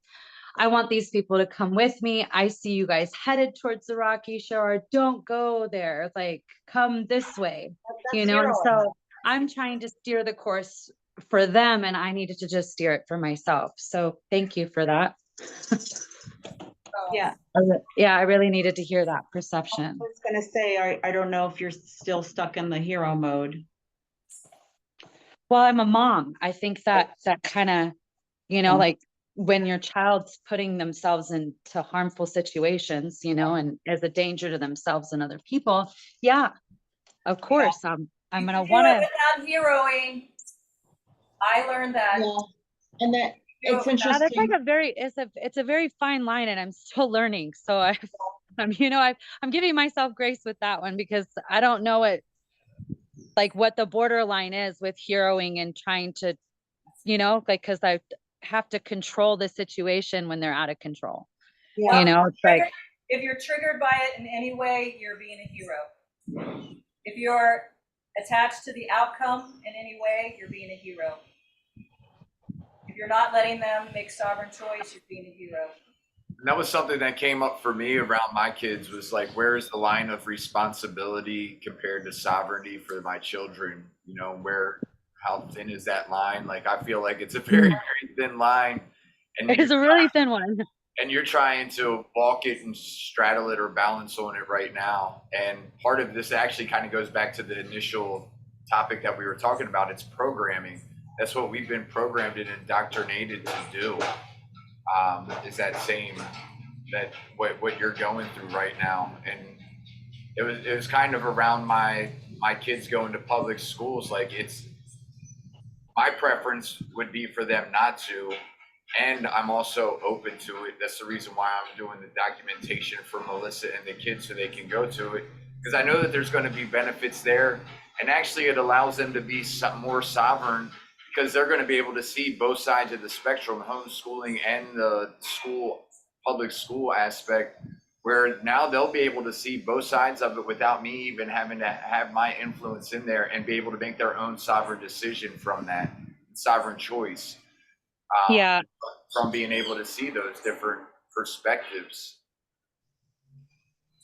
I want these people to come with me. I see you guys headed towards the rocky shore. Don't go there. Like, come this way, And so I'm trying to steer the course for them, and I needed to just steer it for myself. So thank you for that. Yeah. Yeah, I really needed to hear that perception. I was gonna say, I don't know if you're still stuck in the hero mode. Well, I'm a mom. I think that kind of, like when your child's putting themselves into harmful situations, and as a danger to themselves and other people. Yeah, of course. I'm going to want to. Without heroing. I learned that. Yeah. And that it's That's interesting. like it's a very fine line, and I'm still learning. So I'm giving myself grace with that one, because I don't know what the borderline is with heroing and trying to, because I have to control the situation when they're out of control. Yeah. It's like, if you're triggered by it in any way, you're being a hero. If you're attached to the outcome in any way, you're being a hero. If you're not letting them make sovereign choice, you're being a hero. And that was something that came up for me around my kids, was like, where is the line of responsibility compared to sovereignty for my children? How thin is that line? Like, I feel like it's a very, very thin line. And it's a really thin one. And you're trying to walk it and straddle it or balance on it right now. And part of this actually kind of goes back to the initial topic that we were talking about. It's programming. That's what we've been programmed and indoctrinated to do. Is that same that what you're going through right now. And it was kind of around my kids going to public schools. Like, it's my preference would be for them not to, and I'm also open to it. That's the reason why I'm doing the documentation for Melissa and the kids so they can go to it, because I know that there's going to be benefits there, and actually it allows them to be more sovereign, because they're going to be able to see both sides of the spectrum, homeschooling and the public school aspect, where now they'll be able to see both sides of it without me even having to have my influence in there, and be able to make their own sovereign decision from that, sovereign choice, Yeah. from being able to see those different perspectives.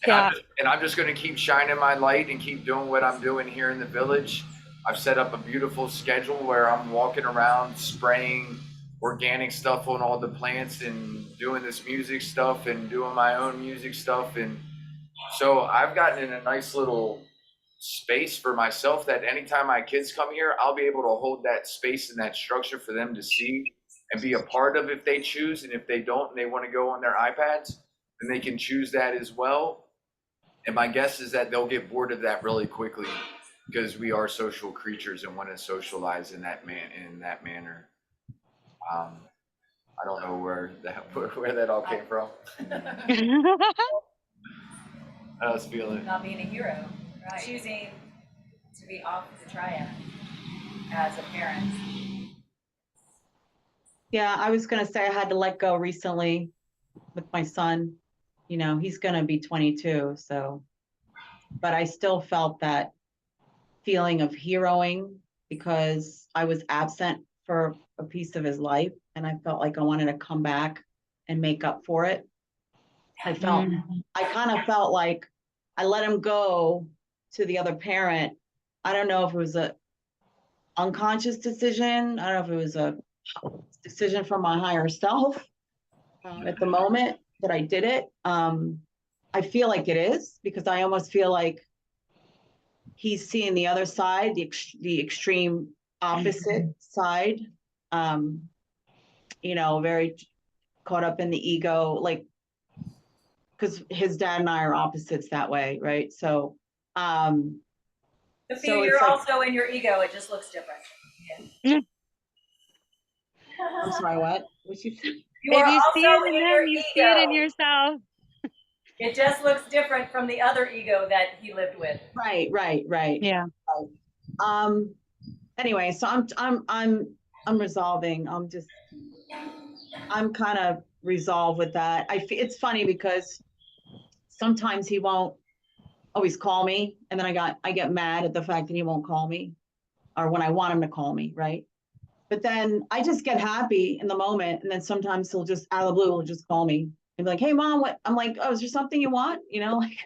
Yeah. And I'm just going to keep shining my light and keep doing what I'm doing here in the village. I've set up a beautiful schedule where I'm walking around spraying organic stuff on all the plants and doing this music stuff and doing my own music stuff. And so I've gotten in a nice little space for myself that anytime my kids come here, I'll be able to hold that space and that structure for them to see and be a part of if they choose. And if they don't and they want to go on their iPads, then they can choose that as well. And my guess is that they'll get bored of that really quickly, because we are social creatures and want to socialize in that manner. I don't know where that all came from. I was feeling. Not being a hero, right? Choosing to be off the triad as a parent. Yeah, I was gonna say I had to let go recently with my son. You know, he's gonna be 22, so, but I still felt that feeling of heroing because I was absent for a piece of his life, and I felt like I wanted to come back and make up for it. I kind of felt like I let him go to the other parent. I don't know if it was a unconscious decision. I don't know if it was a decision from my higher self at the moment that I did it. I feel like it is, because I almost feel like he's seeing the other side, the extreme opposite side. You know, very caught up in the ego, like, because his dad and I are opposites that way, right? So, The so you're it's like, also in your ego. It just looks different. Yeah. I'm sorry, what? What you said? You are If you see also it in in your them, you see it in ego. yourself. It just looks different from the other ego that he lived with. Right. Yeah. Anyway, so I'm resolving. I'm kind of resolved with that. It's funny because sometimes he won't always call me, and then I get mad at the fact that he won't call me, or when I want him to call me, right? But then I just get happy in the moment, and then sometimes he'll just out of the blue he'll just call me and be like, "Hey, mom, what?" I'm like, "Oh, is there something you want?" You know, like,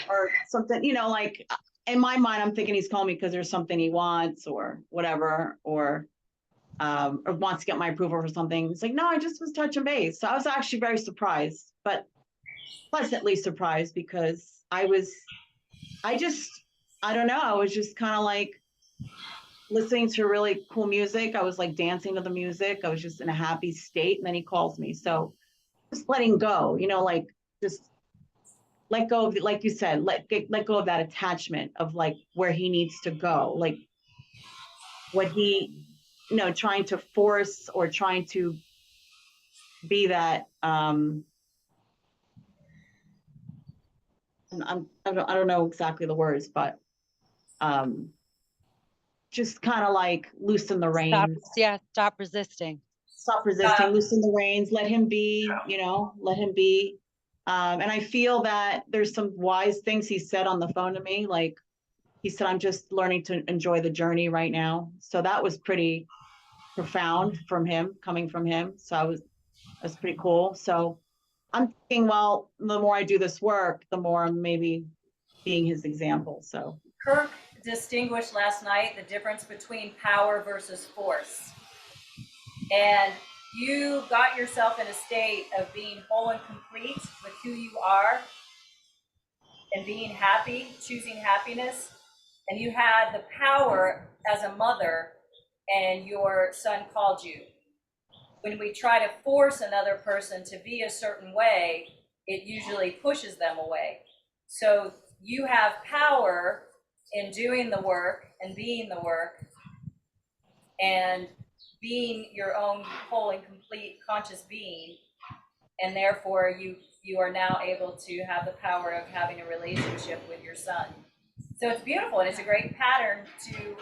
or something. You know, like, in my mind, I'm thinking he's calling me because there's something he wants or whatever, or wants to get my approval for something. It's like, no, I just was touching base. So I was actually very surprised, but pleasantly surprised, because I don't know, I was just kind of like listening to really cool music. I was like dancing to the music. I was just in a happy state. And then he calls me. So just letting go, you know, like, just let go of, like you said, let go of that attachment of like where he needs to go, like what he, you know, trying to force or trying to be that. I don't know exactly the words, but just kind of like loosen the reins. Stop resisting. Stop resisting, loosen the reins, let him be, you know, let him be. And I feel that there's some wise things he said on the phone to me. Like, he said, I'm just learning to enjoy the journey right now. So that was pretty profound from him, coming from him. So that's pretty cool. So I'm thinking, well, the more I do this work, the more I'm maybe being his example. So Kirk distinguished last night the difference between power versus force. And you got yourself in a state of being whole and complete with who you are and being happy, choosing happiness. And you had the power as a mother, and your son called you. when we try to force another person to be a certain way, it usually pushes them away. So you have power in doing the work and being the work and being your own whole and complete conscious being. And therefore you are now able to have the power of having a relationship with your son. So it's beautiful, and it's a great pattern to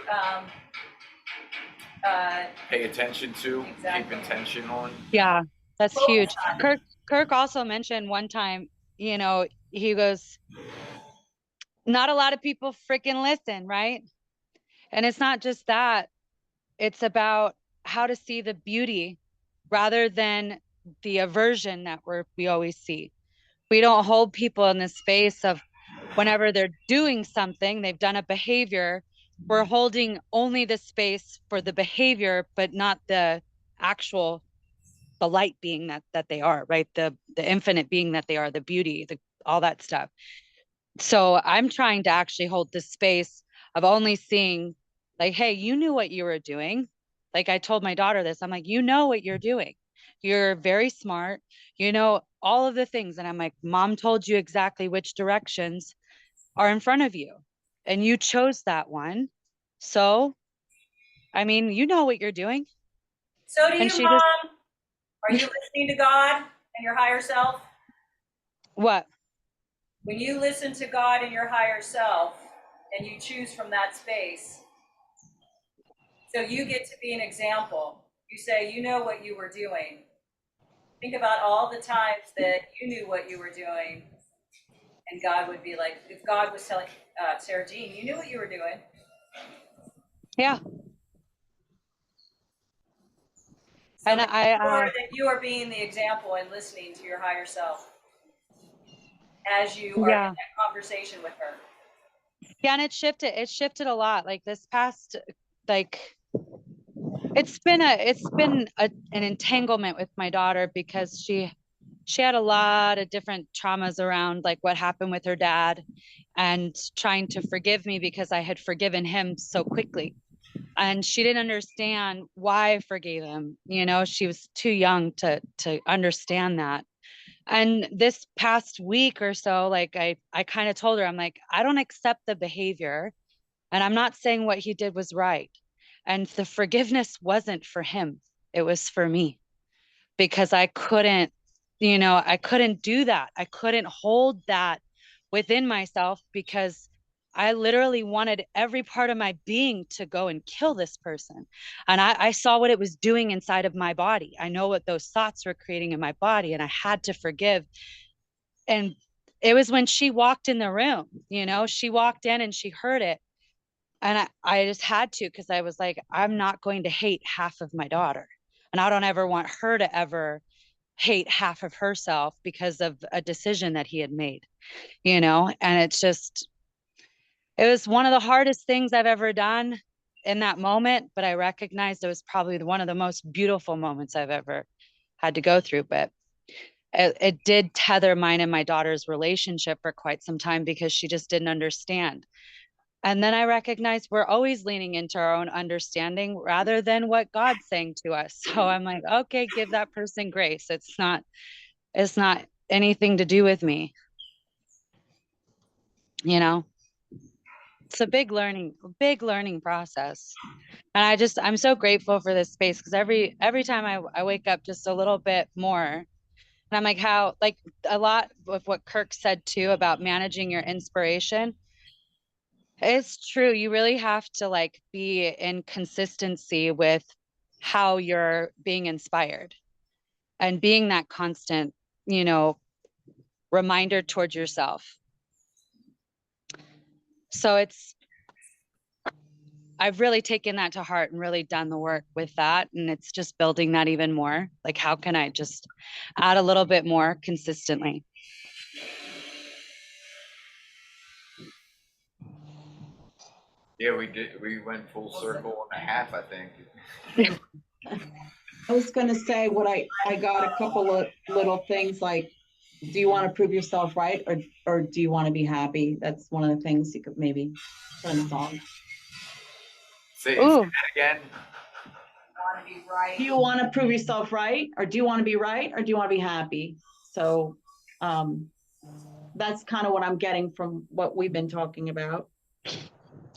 Pay attention to, Exactly. keep attention on. Yeah, that's focus huge. on. Kirk also mentioned one time, you know, he goes, not a lot of people freaking listen, right? And it's not just that, it's about how to see the beauty rather than the aversion that we always see. We don't hold people in the space of whenever they're doing something, they've done a behavior, we're holding only the space for the behavior, but not the actual, the light being that they are, right? The infinite being that they are, the beauty, all that stuff. So I'm trying to actually hold the space of only seeing like, hey, you knew what you were doing. Like I told my daughter this, I'm like, you know what you're doing. You're very smart. You know all of the things. And I'm like, mom told you exactly which directions are in front of you. And you chose that one. So, I mean, you know what you're doing. So do And you, she just, Mom. Are you listening to God and your higher self? what? When you listen to God and your higher self and you choose from that space, so you get to be an example. You say, you know what you were doing. Think about all the times that you knew what you were doing, and God would be like, if God was telling Sarah Jean, you knew what you were doing. Yeah. So And make sure that you are being the example and listening to your higher self as you are in yeah. that conversation with her. Yeah, and it shifted a lot. Like this past, like it's been an entanglement with my daughter because she had a lot of different traumas around like what happened with her dad and trying to forgive me because I had forgiven him so quickly. And she didn't understand why I forgave him. You know, she was too young to understand that. And this past week or so, like I kind of told her, I'm like, I don't accept the behavior. And I'm not saying what he did was right. And the forgiveness wasn't for him, it was for me because I couldn't, I couldn't do that. I couldn't hold that within myself because I literally wanted every part of my being to go and kill this person. And I saw what it was doing inside of my body. I know what those thoughts were creating in my body, and I had to forgive. And it was when she walked in the room, she walked in and she heard it. And I just had to, because I was like, I'm not going to hate half of my daughter. And I don't ever want her to ever hate half of herself because of a decision that he had made, and it was one of the hardest things I've ever done in that moment. But I recognized it was probably one of the most beautiful moments I've ever had to go through. But it did tether mine and my daughter's relationship for quite some time because she just didn't understand. And then I recognized we're always leaning into our own understanding rather than what God's saying to us. So I'm like, okay, give that person grace. It's not anything to do with me. It's a big learning process. And I'm so grateful for this space because every time I wake up just a little bit more. And I'm like, how, like a lot of what Kirk said too about managing your inspiration. It's true. You really have to like be in consistency with how you're being inspired and being that constant, reminder towards yourself. So I've really taken that to heart and really done the work with that. And it's just building that even more. Like, how can I just add a little bit more consistently? Yeah, we did. We went full circle and a half, I think. I was gonna say what I got a couple of little things like, do you want to prove yourself right, or do you want to be happy? That's one of the things you could maybe put in a song. Say Ooh, that again. want to be right. Do you want to prove yourself right, or do you want to be right, or do you want to be happy? So that's kind of what I'm getting from what we've been talking about.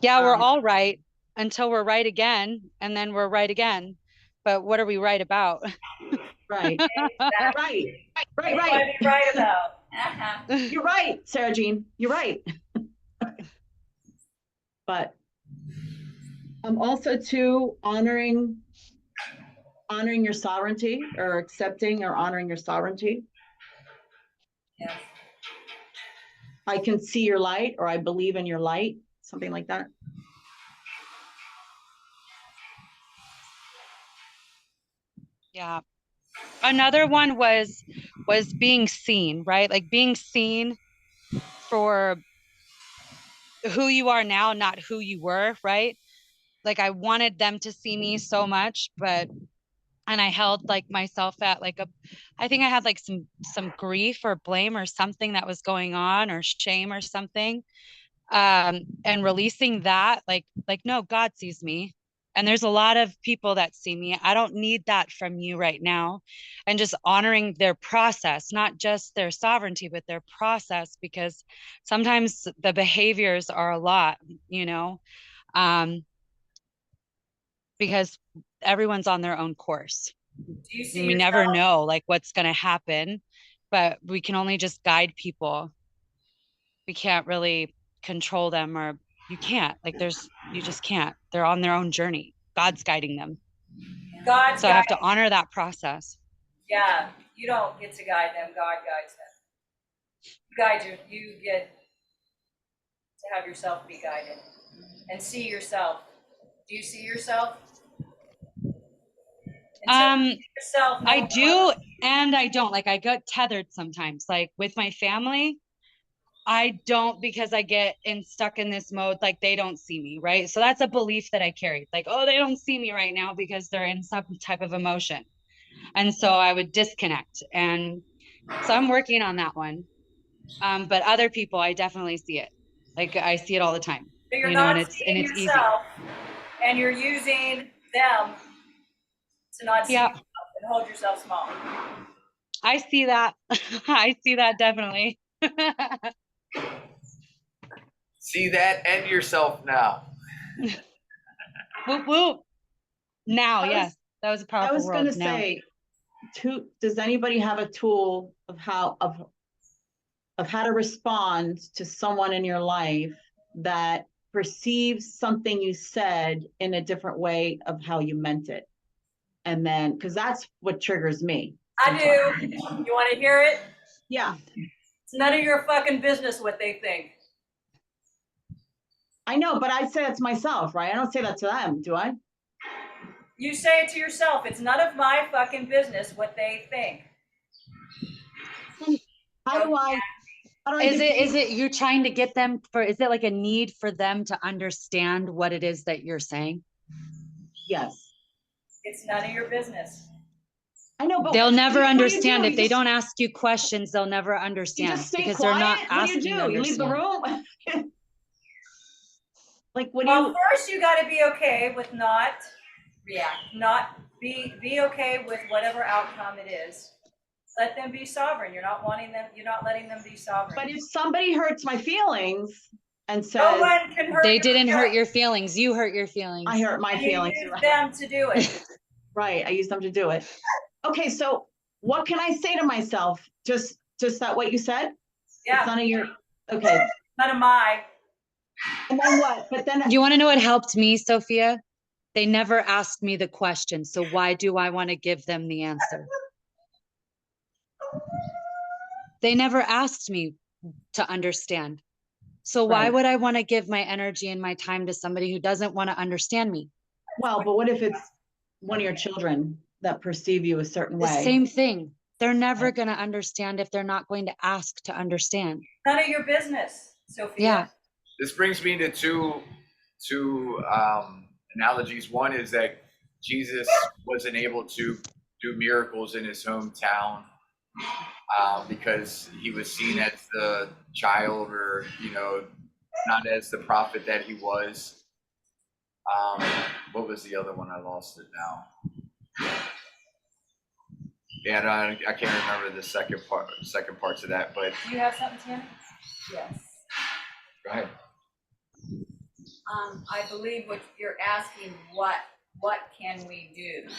Yeah, we're Um, all right until we're right again, and then we're right again. But what are we right about? Right, Exactly. right, right, What do you want right. to be right about? Uh-huh. You're right, Sarah Jean. You're right. But I'm also too honoring your sovereignty, or accepting or honoring your sovereignty. Yes. I can see your light, or I believe in your light, something like that. Yeah. Another one was being seen, right? Like being seen for who you are now, not who you were, right? Like I wanted them to see me so much, and I held like myself at like I think I had like some grief or blame or something that was going on, or shame or something. And releasing that, like no, God sees me, and there's a lot of people that see me. I don't need that from you right now. And just honoring their process, not just their sovereignty, but their process, because sometimes the behaviors are a lot, you know. um because everyone's on their own course. Do you see We yourself? never know like what's going to happen, but we can only just guide people. We can't really control them, or you can't, like you just can't. They're on their own journey. God's guiding them. God's So I have guiding. to honor that process. Yeah, you don't get to guide them. God guides them. You get to have yourself be guided and see yourself. Do you see yourself? Until you see yourself, I no do one- and I don't. Like I get tethered sometimes, like with my family. I don't, because I get stuck in this mode, like they don't see me, right? So that's a belief that I carried, like, oh, they don't see me right now because they're in some type of emotion. And so I would disconnect. And so I'm working on that one. But other people, I definitely see it. Like I see it all the time, But you're you know, not and seeing it's easy. yourself, and you're using them to not see Yeah, yourself and hold yourself small. I see that. I see that definitely. See that? End yourself now. Whoop whoop. Now, I was- yes, that was a I powerful was going word. to Now. say, does anybody have a tool of how to respond to someone in your life that perceives something you said in a different way of how you meant it? And then, because that's what triggers me. I do. You want to hear it? Yeah, It's none of your fucking business what they think. I know, but I say that to myself, right? I don't say that to them, do I? You say it to yourself. It's none of my fucking business what they think. How do I Is defeat- it you're trying to get them is it like a need for them to understand what it is that you're saying? Yes, It's none of your business. I know, but They'll never what do you understand. do? If they don't ask you questions, they'll never You understand just stay because quiet. they're not What do asking you to do? You leave the understand. room. Like, what do Well, you? first you got to be okay with not react, not be okay with whatever outcome it is. Let them be sovereign. You're not letting them be sovereign. But if somebody hurts my feelings and No says, one can hurt They your didn't hurt feelings. your feelings. You hurt your feelings. I hurt my And you feelings, use them to do it. right? I use them to do it. Okay, so what can I say to myself? Just that what you said? It's Yeah, none of your. Okay, none of my. and then what? But then You want to know what helped me, Sophia? They never asked me the question. So why do I want to give them the answer? They never asked me to understand. So why Right. would I want to give my energy and my time to somebody who doesn't want to understand me? well, but what if it's one of your children that perceive you a certain The way? same thing. They're never going to understand if they're not going to ask to understand. None of your business, Sophia. Yeah. This brings me to two analogies. One is that Jesus wasn't able to do miracles in his hometown because he was seen as the child, or not as the prophet that he was. What was the other one? I lost it now. Yeah, no, I can't remember the second parts of that, but Do you have something, Tim? Yes. go ahead. I believe what you're asking, what can we do?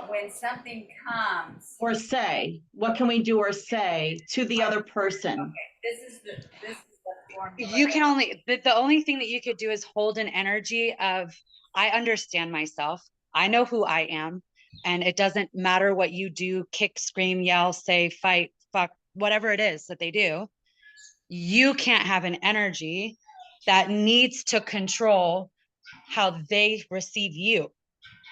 When something comes, Or say, what can we do or say to the other person? this is the formula. You can only, the only thing that you could do is hold an energy of, I understand myself. I know who I am. And it doesn't matter what you do, kick, scream, yell, say, fight, fuck, whatever it is that they do. You can't have an energy that needs to control how they receive you.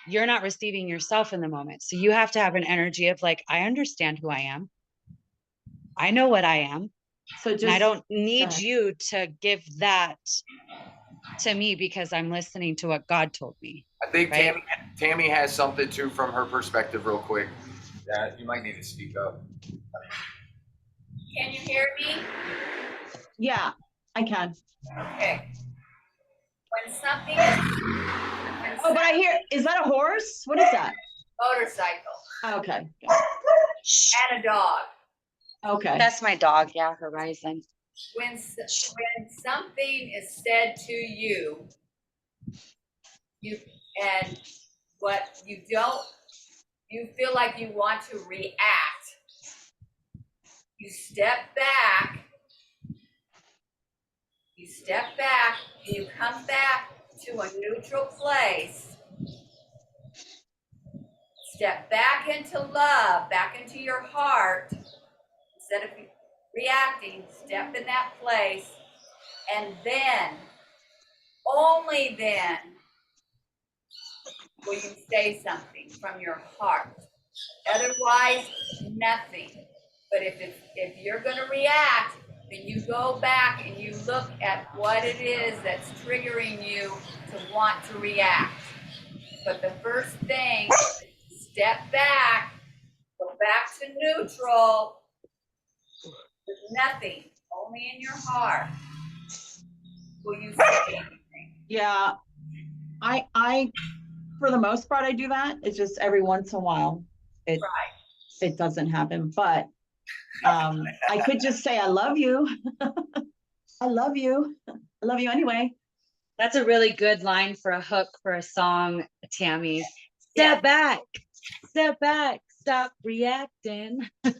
You're not receiving yourself in the moment. So you have to have an energy of like, I understand who I am. I know what I am. So And I just, don't need ahead. you to give that to me because I'm listening to what God told me. I think Right. Tammy has something too from her perspective, real quick. Yeah, you might need to speak up. Can you hear me? yeah, I can. Okay. When something is, Oh, but I hear, is that a horse? What is that? motorcycle Okay, and a dog. okay. That's my dog. Yeah, Horizon. When something is said to you, and what you feel like you want to react, you step back, and you come back to a neutral place. Step back into love, back into your heart. Instead of reacting, step in that place, and then, only then, will you say something from your heart. Otherwise, nothing. But if you're going to react, then you go back and you look at what it is that's triggering you to want to react. But the first thing, step back, go back to neutral, with nothing, only in your heart. Will you say anything? Yeah, I, for the most part, I do that. It's just every once in a while, it doesn't happen, but, I could just say, I love you. I love you. I love you anyway. That's a really good line for a hook for a song, Tammy. Yeah. Step back, stop reacting. Yes,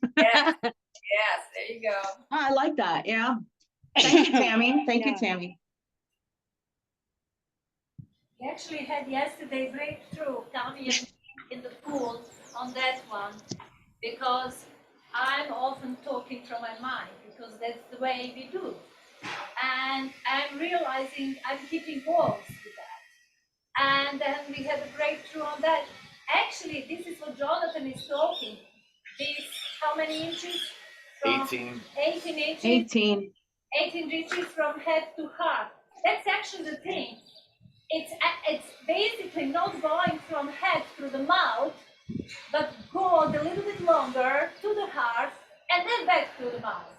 there you go. I like that. Yeah. Thank you, Tammy. Thank you, Yeah. Tammy. We actually had yesterday breakthrough, Tommy and me in the pool on that one, because I'm often talking from my mind, because that's the way we do. And I'm realizing I'm hitting walls with that. And then we had a breakthrough on that. Actually, this is what Jonathan is talking. This, how many inches? From 18. 18 inches. 18. 18 inches from head to heart. That's actually the thing. It's basically not going from head through the mouth, but go a little bit longer to the heart and then back to the mouth.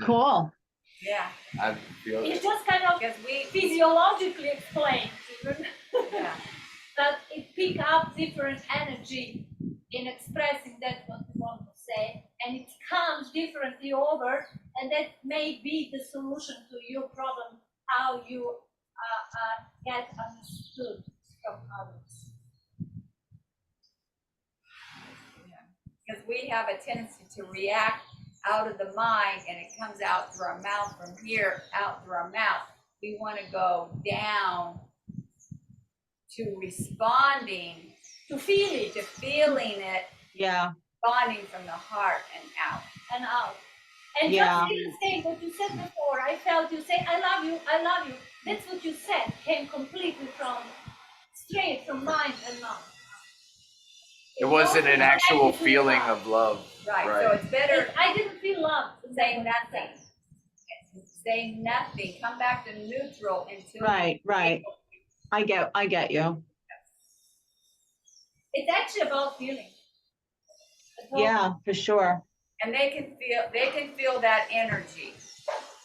Cool. Yeah, I feel It's just kind of because we, physiologically explained even yeah, that it pick up different energy in expressing that what we want to say, and it comes differently over, and that may be the solution to your problem, how you get understood from others. because we have a tendency to react out of the mind, and it comes out through our mouth from here, out through our mouth. We want to go down to responding, To feel it to feeling it, Yeah. responding from the heart and out. and out. And Yeah. just even saying what you said before, I felt you say, I love you, I love you. That's what you said, came completely straight from mind and mouth. it wasn't an actual feeling of love. Right, Right. so it's better I didn't feel love. say nothing. Say nothing. Come back to neutral until Right. I get you. It's actually about feeling. Yeah, for sure. and they can feel that energy.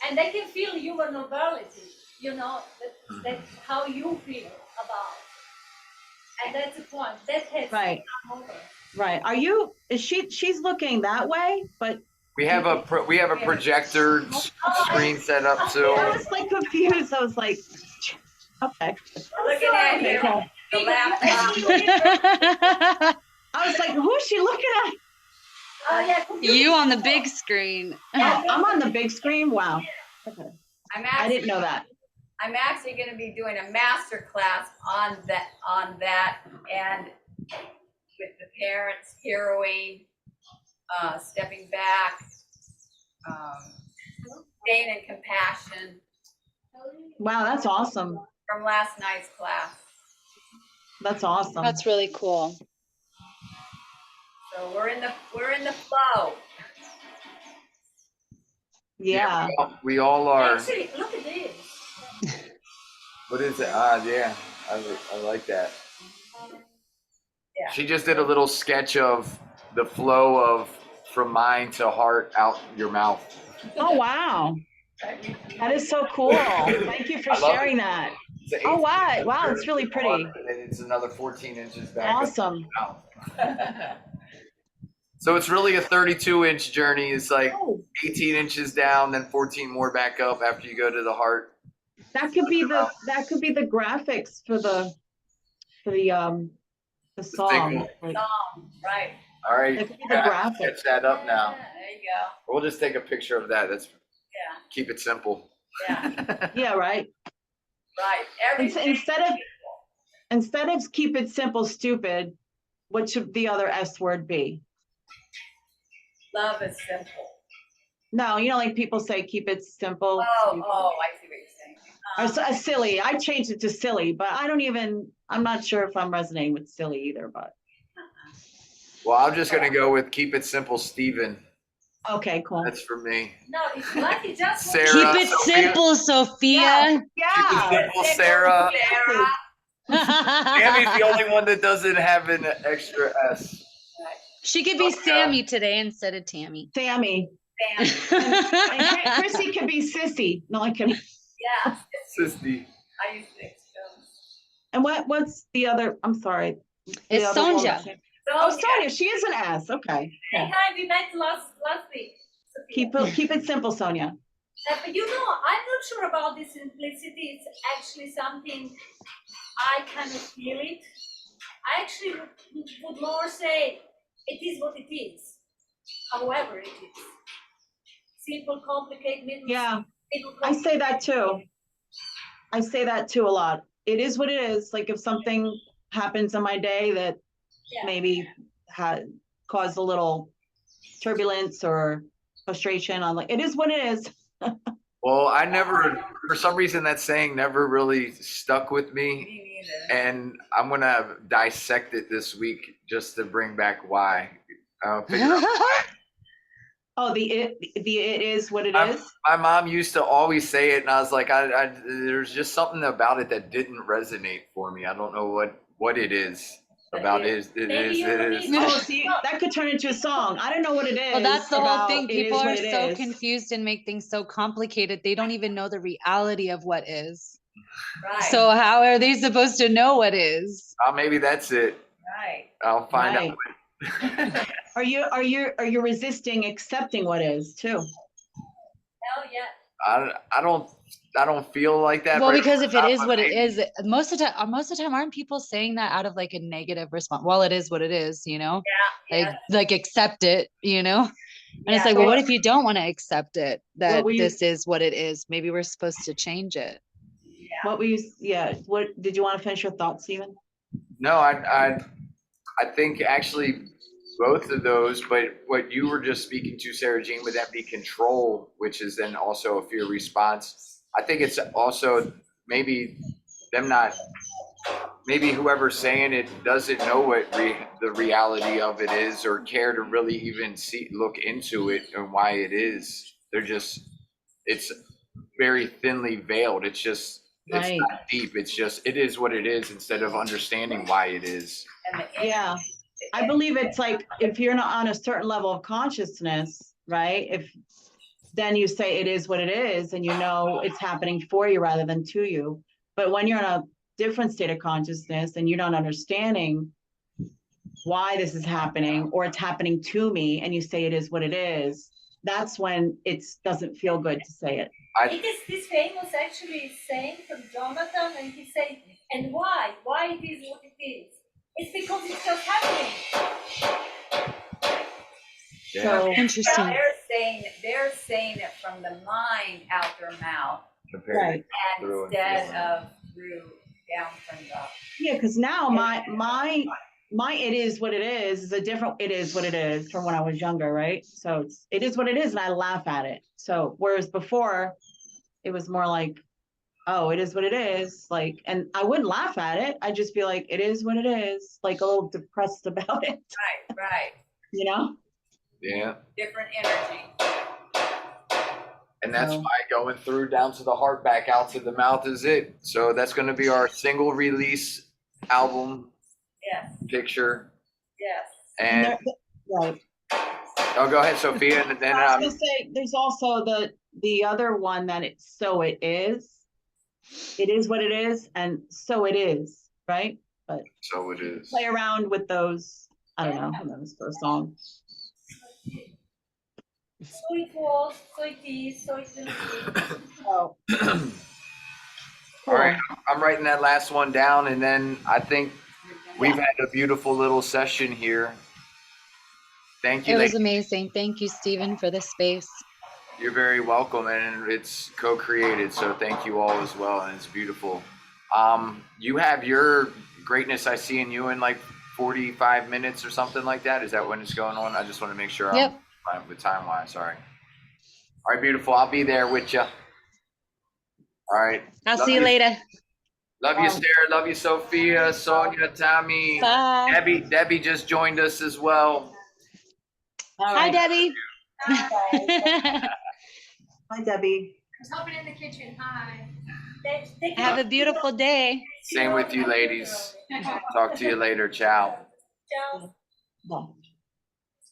And they can feel your vulnerability, you know, that's how you feel. about. And that's the point. That has Right. come over. Right. She's looking that way, but We have a projector screen set up I too. was like confused. I was like, okay. Looking at you, Okay. the laptop. I was like, who is she looking at? Oh, yeah. You on the big screen. Oh, I'm on the big screen. Wow. Okay. I'm I actually, didn't know that. I'm actually gonna be doing a master class on that and with the parents heroing, stepping back, staying in compassion Wow, that's awesome. from last night's class. That's awesome. That's really cool. So we're in the flow. Yeah. We all are. Actually, look at this. What is it? Yeah, I like that. Yeah. She just did a little sketch of the flow of from mind to heart out your mouth. Oh, wow. That is so cool. Thank you for I love sharing it. that. It's an Oh, 18 wow. Wow, it's really pretty. And then it's another 14 inches back. Awesome. So it's really a 32-inch journey. It's like Oh, 18 inches down, then 14 more back up after you go to the heart. that could be the graphics for the song. Like, Right. All right, that could be the yeah, graphics. sketch that up now. There you go. We'll just take a picture of that. That's Yeah, keep it simple. yeah, Yeah, right. right. Everything. Instead of keep it simple, stupid, what should the other S word be? Love is simple. No, like people say, keep it simple. Oh, stupid. I see what you're saying. Or silly. I changed it to silly, but I'm not sure if I'm resonating with silly either, but Well, I'm just gonna go with keep it simple, Steven. okay, cool. That's for me. No, it's like it just. Sarah, Keep it Sophia. simple, Sophia. Keep it Yeah. simple, Sarah. Sarah. Tammy's the only one that doesn't have an extra S. She could be Sammy today instead of Tammy. Sammy. Sam. And Chrissy could be Sissy. No, I can. Yeah, Sissy. I used to exchange. And what's the other? I'm sorry. The It's other one. Sonja. Oh, So, Sonia. She is an S. Okay. Cool. Hi, we met last week. Keep it simple, Sonia. But I'm not sure about this simplicity. It's actually something I kind of feel it. I actually would more say it is what it is, however it is. Simple, complicated, middle. Yeah, middle I say that too. I say that too a lot. It is what it is. Like if something happens in my day that Yeah. maybe had caused a little turbulence or frustration, I'm like, it is what it is. Well, I never, for some reason, that saying never really stuck with me. me neither. And I'm gonna dissect it this week just to bring back why. Figure out why. Oh, the it is what it I'm- is. My mom used to always say it, and I was like, there's just something about it that didn't resonate for me. I don't know what it is about it. It Maybe is. you It don't is. need- Oh, see, that could turn into a song. I don't know what it is. Well, that's the whole about thing. it is People are what it so is. confused and make things so complicated. They don't even know the reality of what is. Right. So how are they supposed to know what is? Oh, maybe that's it. Right. I'll find Right. out. Are you resisting accepting what is too? Hell yeah. I don't feel like that. Well, right because off if the it top, is but what it maybe. is, most of the time, aren't people saying that out of like a negative response? Well, it is what it is, Yeah. like accept it, And it's Yeah. like, well, what if you don't want to accept it, that were you- this is what it is? Maybe we're supposed to change it. What were you? Yeah. What did you want to finish your thoughts, Stephen? No, I think actually both of those, but what you were just speaking to, Sarah Jean, would that be control, which is then also a fear response? I think it's also maybe them not, maybe whoever's saying it doesn't know what the reality of it is or care to really even look into it and why it is. They're just, it's very thinly veiled. It's just, it's Right. not deep. It's just, it is what it is instead of understanding why it is. And the Yeah. I believe it's like if you're not on a certain level of consciousness, right? Then you say it is what it is, and it's happening for you rather than to you. But when you're on a different state of consciousness and you're not understanding why this is happening or it's happening to me, and you say it is what it is, that's when it doesn't feel good to say it. It is this famous actually saying from Jonathan, and he said, and why? Why it is what it is? It's because it's just happening. Yeah. So Interesting. They're saying it from the mind out their mouth Compared right. Through and instead feeling. of through down from the. Yeah, because now my it is what it is a different it is what it is from when I was younger, right? So it is what it is, and I laugh at it. So whereas before, it was more like, oh, it is what it is, like, and I wouldn't laugh at it. I'd just be like, it is what it is, like a little depressed about it, Right. you know? Yeah. Different energy. And that's So- why going through down to the heart, back out to the mouth is it. So that's going to be our single release album Yes, picture. yes. And And right. oh, go ahead, Sophia. And then I was gonna say, there's also the other one that it's so it is what it is, and so it is, right? so it is. Play around with those. I don't know. Who knows for a song? So it was, so it is, so it will be. Oh, All right, I'm writing that last one down, and then I think we've had a beautiful little session here. Thank you, It was ladies. amazing. Thank you, Stephen, for this space. You're very welcome, and it's co-created, so thank you all as well, and it's beautiful. You have your greatness I see in you in like 45 minutes or something like that. Is that when it's going on? I just want to make sure Yep. I'm fine with time-wise. Sorry. All right, beautiful. I'll be there with you. All right. I'll Love see you later. Love you, Sarah. Love you, Sophia, Sonia, Tommy. Bye. Debbie just joined us as well. all Hi, right. Debbie. Hi, Debbie. I was helping in the kitchen, hi. Have a beautiful day. Same with you, ladies. Talk to you later. Ciao. Ciao. Bye.